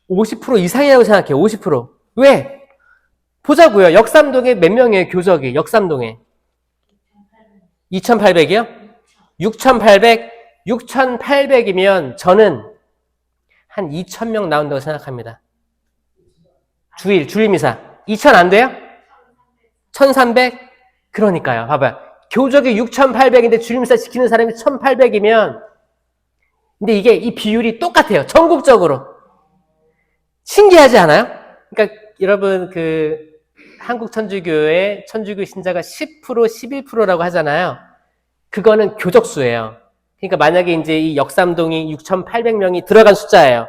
50% 이상이라고 생각해요. 50%. 왜? 보자고요. 역삼동에 몇 명이에요, 교적이? 역삼동에. 2,800이요? 6,800? 6,800이면 저는 한 2,000명 나온다고 생각합니다. 주일 미사. 2,000 안 돼요? 1,300? 그러니까요. 봐봐요. 교적이 6,800인데 주일 미사 지키는 사람이 1,800이면 근데 이게 이 비율이 똑같아요. 전국적으로. 신기하지 않아요? 그러니까 여러분 한국 천주교의 천주교 신자가 10%, 11%라고 하잖아요. 그거는 교적수예요. 그러니까 만약에 이제 이 역삼동이 6,800명이 들어간 숫자예요.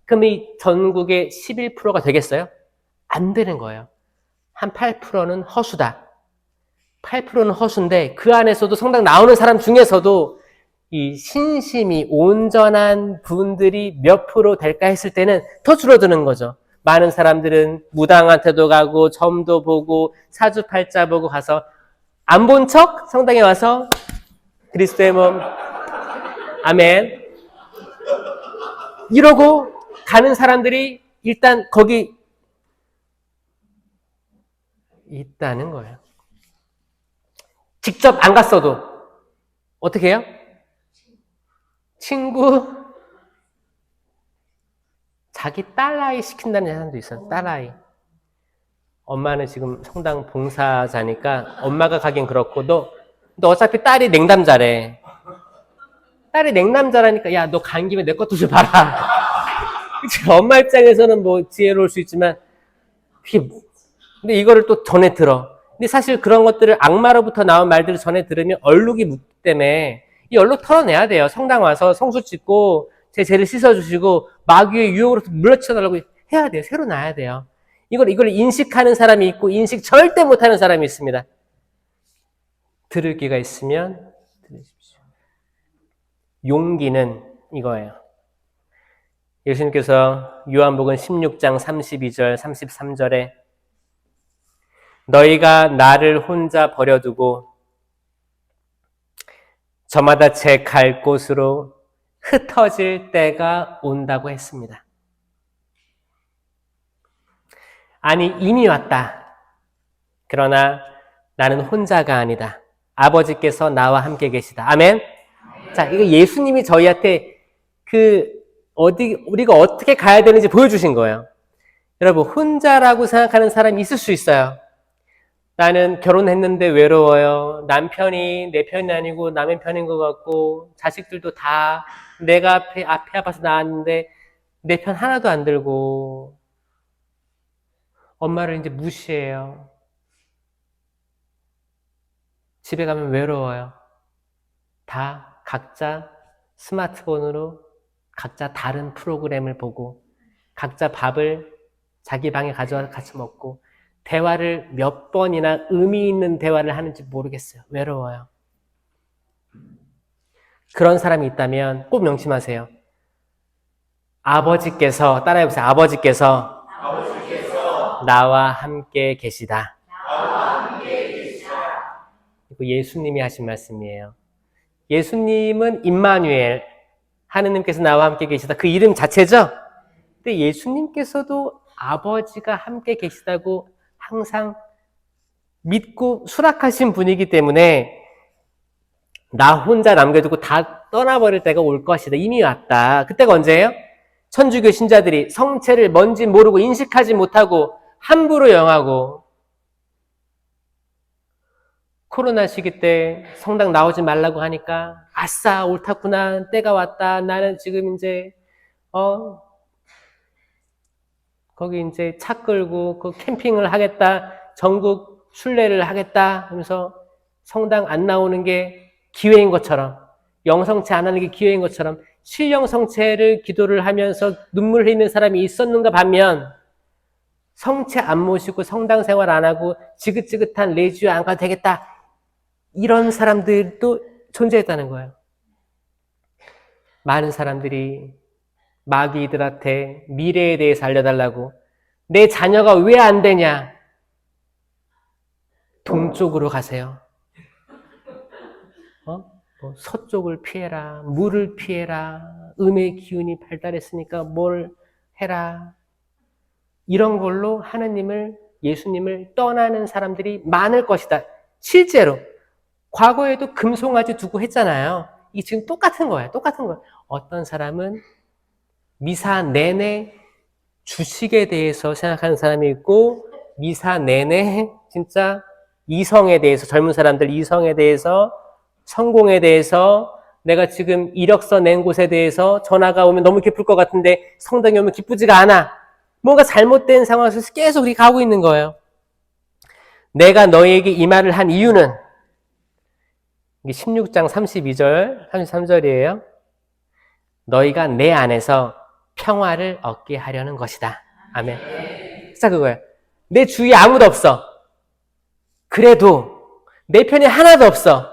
그럼 이 전국의 11%가 되겠어요? 안 되는 거예요. 한 8%는 허수다. 8%는 허수인데 그 안에서도 성당 나오는 사람 중에서도 이 신심이 온전한 분들이 몇 프로 될까 했을 때는 더 줄어드는 거죠. 많은 사람들은 무당한테도 가고 점도 보고 사주팔자 보고 가서 안 본 척 성당에 와서 그리스도의 몸 아멘 이러고 가는 사람들이 일단 거기 있다는 거예요. 직접 안 갔어도 어떻게 해요? 친구 자기 딸아이 시킨다는 사람도 있어요. 딸아이. 엄마는 지금 성당 봉사자니까 엄마가 가긴 그렇고 너 어차피 딸이 냉담자래. 딸이 냉담자라니까 야, 너 간 김에 내 것도 좀 봐라. 엄마 입장에서는 뭐 지혜로울 수 있지만 근데 이거를 또 전해 들어. 근데 사실 그런 것들을 악마로부터 나온 말들을 전해 들으면 얼룩이 묻기 때문에 이 얼룩 털어내야 돼요. 성당 와서 성수 짓고 제 죄를 씻어주시고 마귀의 유혹으로부터 물러쳐달라고 해야 돼요. 새로 놔야 돼요. 이걸 인식하는 사람이 있고 인식 절대 못하는 사람이 있습니다. 들을 귀가 있으면 들으십시오. 용기는 이거예요. 예수님께서 요한복음 16장 32절 33절에 너희가 나를 혼자 버려두고 저마다 제 갈 곳으로 흩어질 때가 온다고 했습니다. 아니 이미 왔다. 그러나 나는 혼자가 아니다. 아버지께서 나와 함께 계시다. 아멘. 자, 이거 예수님이 저희한테 우리가 어떻게 가야 되는지 보여주신 거예요. 여러분, 혼자라고 생각하는 사람이 있을 수 있어요. 나는 결혼했는데 외로워요. 남편이 내 편이 아니고 남의 편인 것 같고, 자식들도 다 내가 앞에 아파서 낳았는데 내 편 하나도 안 들고, 엄마를 이제 무시해요. 집에 가면 외로워요. 다 각자 스마트폰으로 각자 다른 프로그램을 보고 각자 밥을 자기 방에 가져와서 같이 먹고 대화를 몇 번이나 의미 있는 대화를 하는지 모르겠어요. 외로워요. 그런 사람이 있다면 꼭 명심하세요. 아버지께서, 따라해보세요. 아버지께서 나와 함께 계시다. 이거 예수님이 하신 말씀이에요. 예수님은 임마누엘, 하느님께서 나와 함께 계시다. 그 이름 자체죠? 근데 예수님께서도 아버지가 함께 계시다고 항상 믿고 수락하신 분이기 때문에 나 혼자 남겨두고 다 떠나버릴 때가 올 것이다. 이미 왔다. 그때가 언제예요? 천주교 신자들이 성체를 뭔지 모르고 인식하지 못하고 함부로 영하고 코로나 시기 때 성당 나오지 말라고 하니까 아싸 옳다구나 때가 왔다. 나는 지금 이제 거기 이제 차 끌고 그 캠핑을 하겠다. 전국 순례를 하겠다. 하면서 성당 안 나오는 게 기회인 것처럼 영성체 안 하는 게 기회인 것처럼 실령성체를 기도를 하면서 눈물 흘리는 사람이 있었는가 반면 성체 안 모시고 성당 생활 안 하고 지긋지긋한 레지오 안 가도 되겠다. 이런 사람들도 존재했다는 거예요. 많은 사람들이 마귀들한테 미래에 대해서 알려달라고 내 자녀가 왜 안 되냐? 동쪽으로 가세요. 뭐 서쪽을 피해라. 물을 피해라. 음의 기운이 발달했으니까 뭘 해라. 이런 걸로 하느님을, 예수님을 떠나는 사람들이 많을 것이다. 실제로 과거에도 금송아지 두고 했잖아요. 이 지금 똑같은 거예요. 똑같은 거예요. 어떤 사람은 미사 내내 주식에 대해서 생각하는 사람이 있고 미사 내내 진짜 이성에 대해서, 젊은 사람들 이성에 대해서, 성공에 대해서, 내가 지금 이력서 낸 곳에 대해서 전화가 오면 너무 기쁠 것 같은데 성당에 오면 기쁘지가 않아. 뭔가 잘못된 상황에서 계속 그렇게 가고 있는 거예요. 내가 너에게 이 말을 한 이유는 16장 32절, 33절이에요. 너희가 내 안에서 평화를 얻게 하려는 것이다. 아멘. 진짜 그거예요. 내 주위에 아무도 없어. 그래도 내 편에 하나도 없어.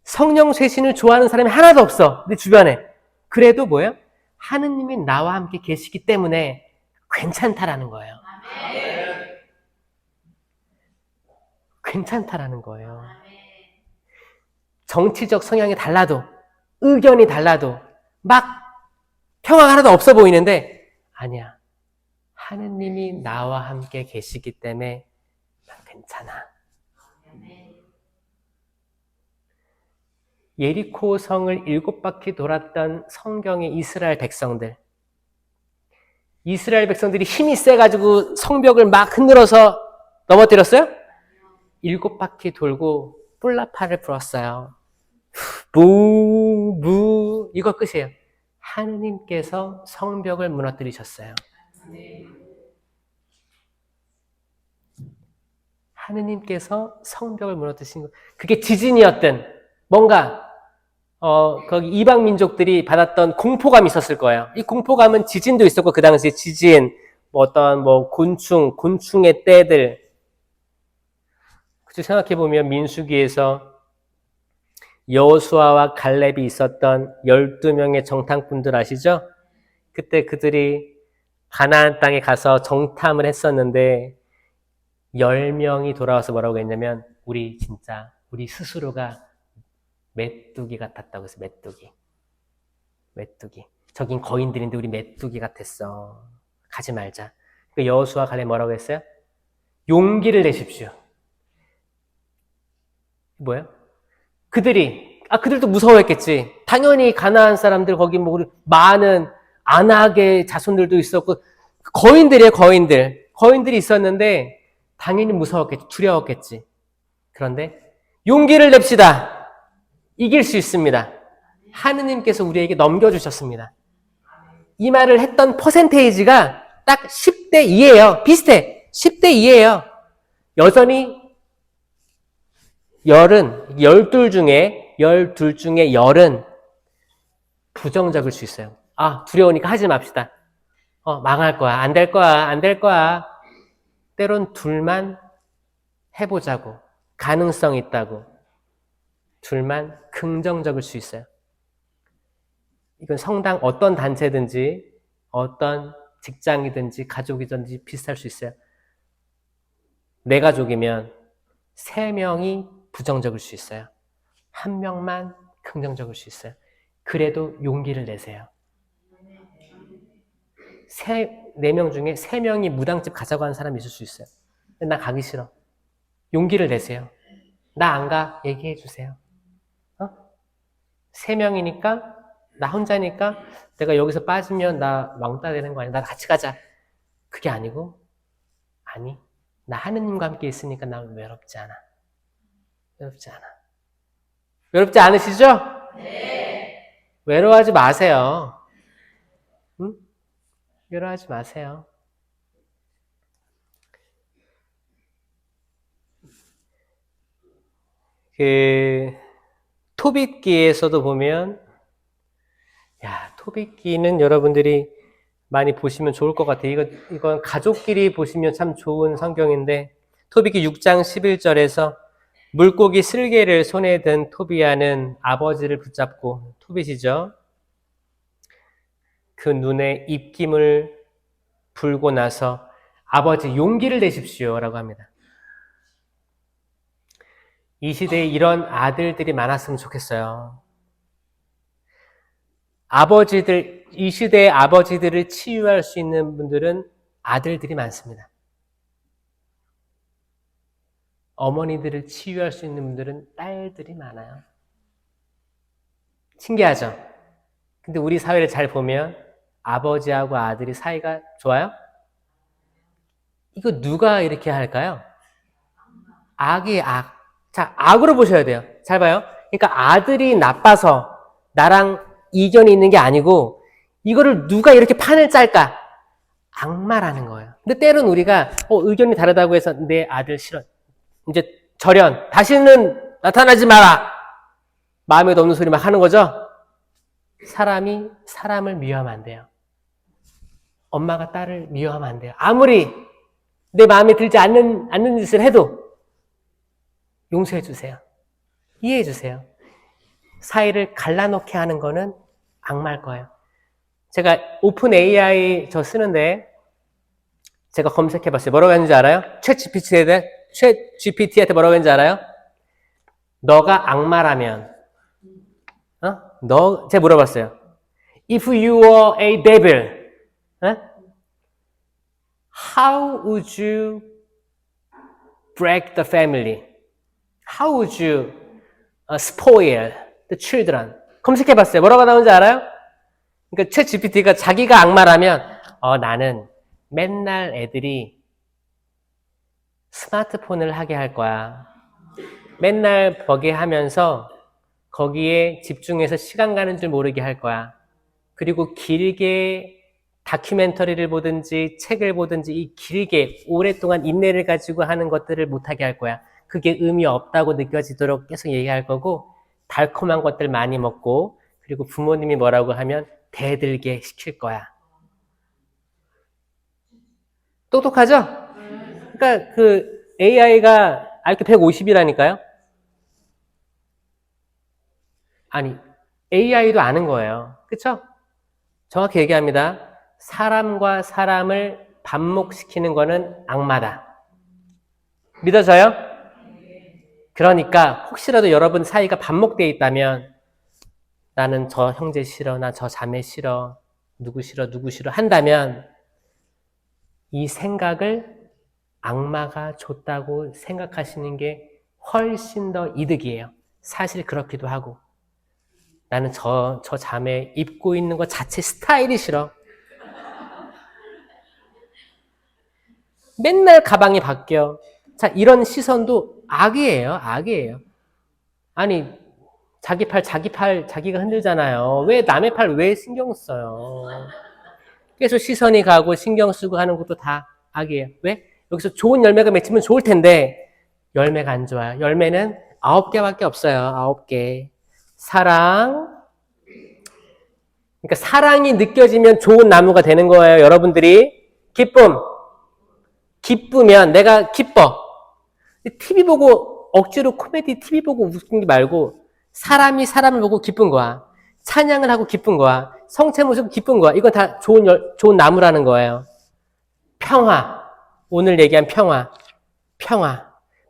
성령 쇄신을 좋아하는 사람이 하나도 없어. 내 주변에. 그래도 뭐예요? 하느님이 나와 함께 계시기 때문에 괜찮다라는 거예요. 괜찮다라는 거예요. 정치적 성향이 달라도, 의견이 달라도, 막 평화가 하나도 없어 보이는데, 아니야. 하느님이 나와 함께 계시기 때문에 난 괜찮아. 예리코 성을 7바퀴 돌았던 성경의 이스라엘 백성들. 이스라엘 백성들이 힘이 세가지고 성벽을 막 흔들어서 넘어뜨렸어요? 7바퀴 돌고 뿔라파를 불었어요. 무 이거 끝이에요. 하느님께서 성벽을 무너뜨리셨어요. 하느님께서 성벽을 무너뜨리신 거. 그게 지진이었든 뭔가 거기 이방 민족들이 받았던 공포감이 있었을 거예요. 이 공포감은 지진도 있었고 그 당시에 지진, 뭐 어떤 뭐 곤충의 떼들. 그치 생각해 보면 민수기에서 여호수아와 갈렙이 있었던 12명의 정탐꾼들 아시죠? 그때 그들이 가나안 땅에 가서 정탐을 했었는데 10명이 돌아와서 뭐라고 했냐면 우리 스스로가 메뚜기 같았다고 해서 메뚜기. 저긴 거인들인데 우리 메뚜기 같았어. 가지 말자. 그 여호수아 갈렙 뭐라고 했어요? 용기를 내십시오. 뭐예요? 그들도 무서워했겠지. 당연히 가나안 사람들 거기 뭐 많은 안악의 자손들도 있었고 거인들이에요, 거인들. 거인들이 있었는데 당연히 무서웠겠지, 두려웠겠지. 그런데 용기를 냅시다. 이길 수 있습니다. 하느님께서 우리에게 넘겨주셨습니다. 이 말을 했던 퍼센테이지가 딱 10대 2예요. 비슷해. 10대 2예요. 여전히 12 중에 10은 부정적일 수 있어요. 두려우니까 하지 맙시다. 망할 거야. 안 될 거야. 때론 둘만 해보자고. 가능성 있다고. 둘만 긍정적일 수 있어요. 이건 성당 어떤 단체든지 어떤 직장이든지 가족이든지 비슷할 수 있어요. 내 가족이면 3명이 부정적일 수 있어요. 1명만 긍정적일 수 있어요. 그래도 용기를 내세요. 4명 중에 3명이 무당집 가자고 하는 사람이 있을 수 있어요. 근데 나 가기 싫어. 용기를 내세요. 나 안 가. 얘기해 주세요. 3명이니까 나 혼자니까 내가 여기서 빠지면 나 왕따 되는 거 아니야? 나 같이 가자. 그게 아니고 아니 나 하느님과 함께 있으니까 난 외롭지 않아. 외롭지 않아. 외롭지 않으시죠? 네. 외로워하지 마세요. 응? 외로워하지 마세요. 토빗기에서도 보면 토빗기는 여러분들이 많이 보시면 좋을 것 같아요. 이건 가족끼리 보시면 참 좋은 성경인데 토빗기 6장 11절에서 물고기 쓸개를 손에 든 토비야는 아버지를 붙잡고 토빗이죠. 그 눈에 입김을 불고 나서 아버지 용기를 내십시오 라고 합니다. 이 시대에 이런 아들들이 많았으면 좋겠어요. 이 시대의 아버지들을 치유할 수 있는 분들은 아들들이 많습니다. 어머니들을 치유할 수 있는 분들은 딸들이 많아요. 신기하죠? 근데 우리 사회를 잘 보면 아버지하고 아들이 사이가 좋아요? 이거 누가 이렇게 할까요? 악이 악. 자, 악으로 보셔야 돼요. 잘 봐요. 그러니까 아들이 나빠서 나랑 이견이 있는 게 아니고 이거를 누가 이렇게 판을 짤까? 악마라는 거예요. 근데 때론 우리가 의견이 다르다고 해서 내 아들 싫어. 이제 절연. 다시는 나타나지 마라. 마음에도 없는 소리 막 하는 거죠? 사람이 사람을 미워하면 안 돼요. 엄마가 딸을 미워하면 안 돼요. 아무리 내 마음에 들지 않는 짓을 해도 용서해 주세요. 이해해 주세요. 사이를 갈라놓게 하는 거는 악마일 거예요. 제가 오픈 AI 저 쓰는데 제가 검색해봤어요. 뭐라고 했는지 알아요? 챗 GPT한테 뭐라고 했는지 알아요? 너가 악마라면 제가 물어봤어요. If you were a devil, how would you break the family? How would you spoil the children? 검색해봤어요. 뭐라고 나오는지 알아요? 그러니까 챗 GPT가 자기가 악마라면 나는 맨날 애들이 스마트폰을 하게 할 거야. 맨날 보게 하면서 거기에 집중해서 시간 가는 줄 모르게 할 거야. 그리고 길게 다큐멘터리를 보든지 책을 보든지 이 길게 오랫동안 인내를 가지고 하는 것들을 못하게 할 거야. 그게 의미 없다고 느껴지도록 계속 얘기할 거고 달콤한 것들 많이 먹고 그리고 부모님이 뭐라고 하면 대들게 시킬 거야. 똑똑하죠? 그러니까 그 AI가 IQ 150이라니까요. 아니 AI도 아는 거예요. 그렇죠? 정확히 얘기합니다. 사람과 사람을 반목시키는 거는 악마다. 믿어져요? 그러니까 혹시라도 여러분 사이가 반목되어 있다면 나는 저 형제 싫어, 나 저 자매 싫어, 누구 싫어 한다면 이 생각을 악마가 줬다고 생각하시는 게 훨씬 더 이득이에요. 사실 그렇기도 하고 나는 저 자매 입고 있는 것 자체 스타일이 싫어. 맨날 가방이 바뀌어. 자, 이런 시선도 악이에요. 아니, 자기 팔 자기가 흔들잖아요. 왜 남의 팔 왜 신경 써요? 계속 시선이 가고 신경 쓰고 하는 것도 다 악이에요. 왜? 여기서 좋은 열매가 맺히면 좋을 텐데 열매가 안 좋아요. 열매는 9개밖에 없어요. 9개. 사랑. 그러니까 사랑이 느껴지면 좋은 나무가 되는 거예요. 여러분들이. 기쁘면 내가 기뻐. TV 보고 억지로 코미디 TV 보고 웃는 게 말고 사람이 사람을 보고 기쁜 거야. 찬양을 하고 기쁜 거야. 성체 모습 기쁜 거야. 이건 다 좋은 나무라는 거예요. 평화. 오늘 얘기한 평화.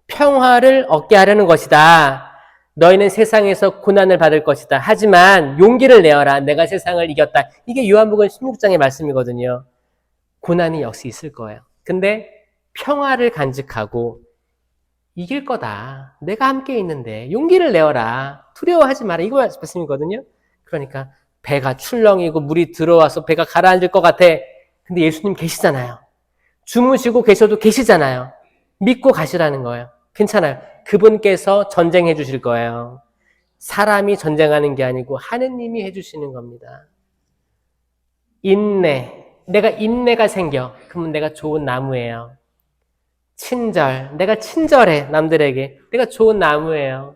평화를 얻게 하려는 것이다. 너희는 세상에서 고난을 받을 것이다. 하지만 용기를 내어라. 내가 세상을 이겼다. 이게 요한복음 16장의 말씀이거든요. 고난이 역시 있을 거예요. 근데 평화를 간직하고 이길 거다. 내가 함께 있는데 용기를 내어라. 두려워하지 마라. 이거 말씀이거든요. 그러니까 배가 출렁이고 물이 들어와서 배가 가라앉을 것 같아. 근데 예수님 계시잖아요. 주무시고 계셔도 계시잖아요. 믿고 가시라는 거예요. 괜찮아요. 그분께서 전쟁해 주실 거예요. 사람이 전쟁하는 게 아니고 하느님이 해주시는 겁니다. 인내. 내가 인내가 생겨. 그러면 내가 좋은 나무예요. 친절. 내가 친절해. 남들에게. 내가 좋은 나무예요.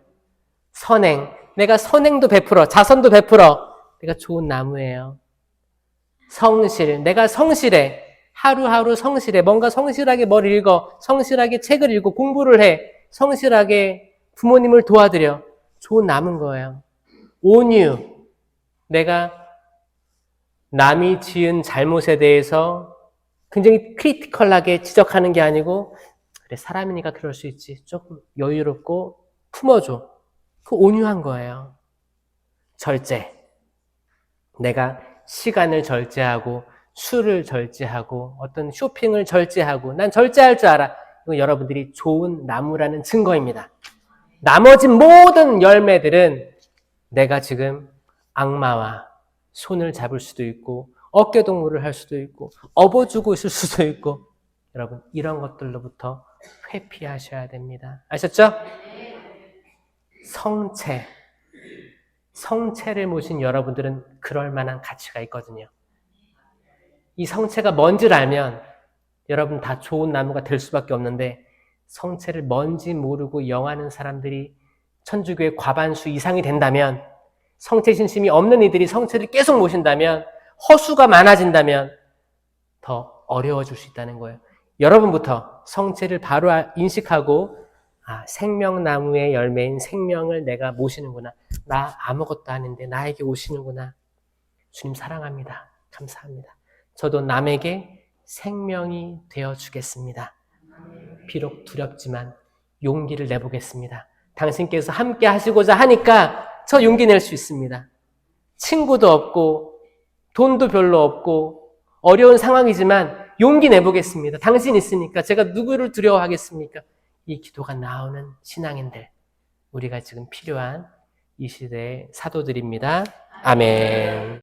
선행. 내가 선행도 베풀어. 자선도 베풀어. 내가 좋은 나무예요. 성실. 내가 성실해. 하루하루 성실해. 뭔가 성실하게 뭘 읽어. 성실하게 책을 읽고 공부를 해. 성실하게 부모님을 도와드려. 좋은 나무인 거예요. 온유. 내가 남이 지은 잘못에 대해서 굉장히 크리티컬하게 지적하는 게 아니고 그래 사람이니까 그럴 수 있지. 조금 여유롭고 품어줘. 그 온유한 거예요. 절제. 내가 시간을 절제하고 술을 절제하고 어떤 쇼핑을 절제하고 난 절제할 줄 알아. 이건 여러분들이 좋은 나무라는 증거입니다. 나머지 모든 열매들은 내가 지금 악마와 손을 잡을 수도 있고 어깨동무를 할 수도 있고 업어주고 있을 수도 있고 여러분 이런 것들로부터 회피하셔야 됩니다. 아셨죠? 성체를 모신 여러분들은 그럴 만한 가치가 있거든요. 이 성체가 뭔지를 알면 여러분 다 좋은 나무가 될 수밖에 없는데 성체를 뭔지 모르고 영하는 사람들이 천주교의 과반수 이상이 된다면 성체 신심이 없는 이들이 성체를 계속 모신다면 허수가 많아진다면 더 어려워질 수 있다는 거예요. 여러분부터 성체를 바로 인식하고 생명나무의 열매인 생명을 내가 모시는구나. 나 아무것도 아닌데 나에게 오시는구나. 주님 사랑합니다. 감사합니다. 저도 남에게 생명이 되어주겠습니다. 비록 두렵지만 용기를 내보겠습니다. 당신께서 함께 하시고자 하니까 저 용기 낼 수 있습니다. 친구도 없고 돈도 별로 없고 어려운 상황이지만 용기 내보겠습니다. 당신 있으니까 제가 누구를 두려워하겠습니까? 이 기도가 나오는 신앙인들 우리가 지금 필요한 이 시대의 사도들입니다. 아멘.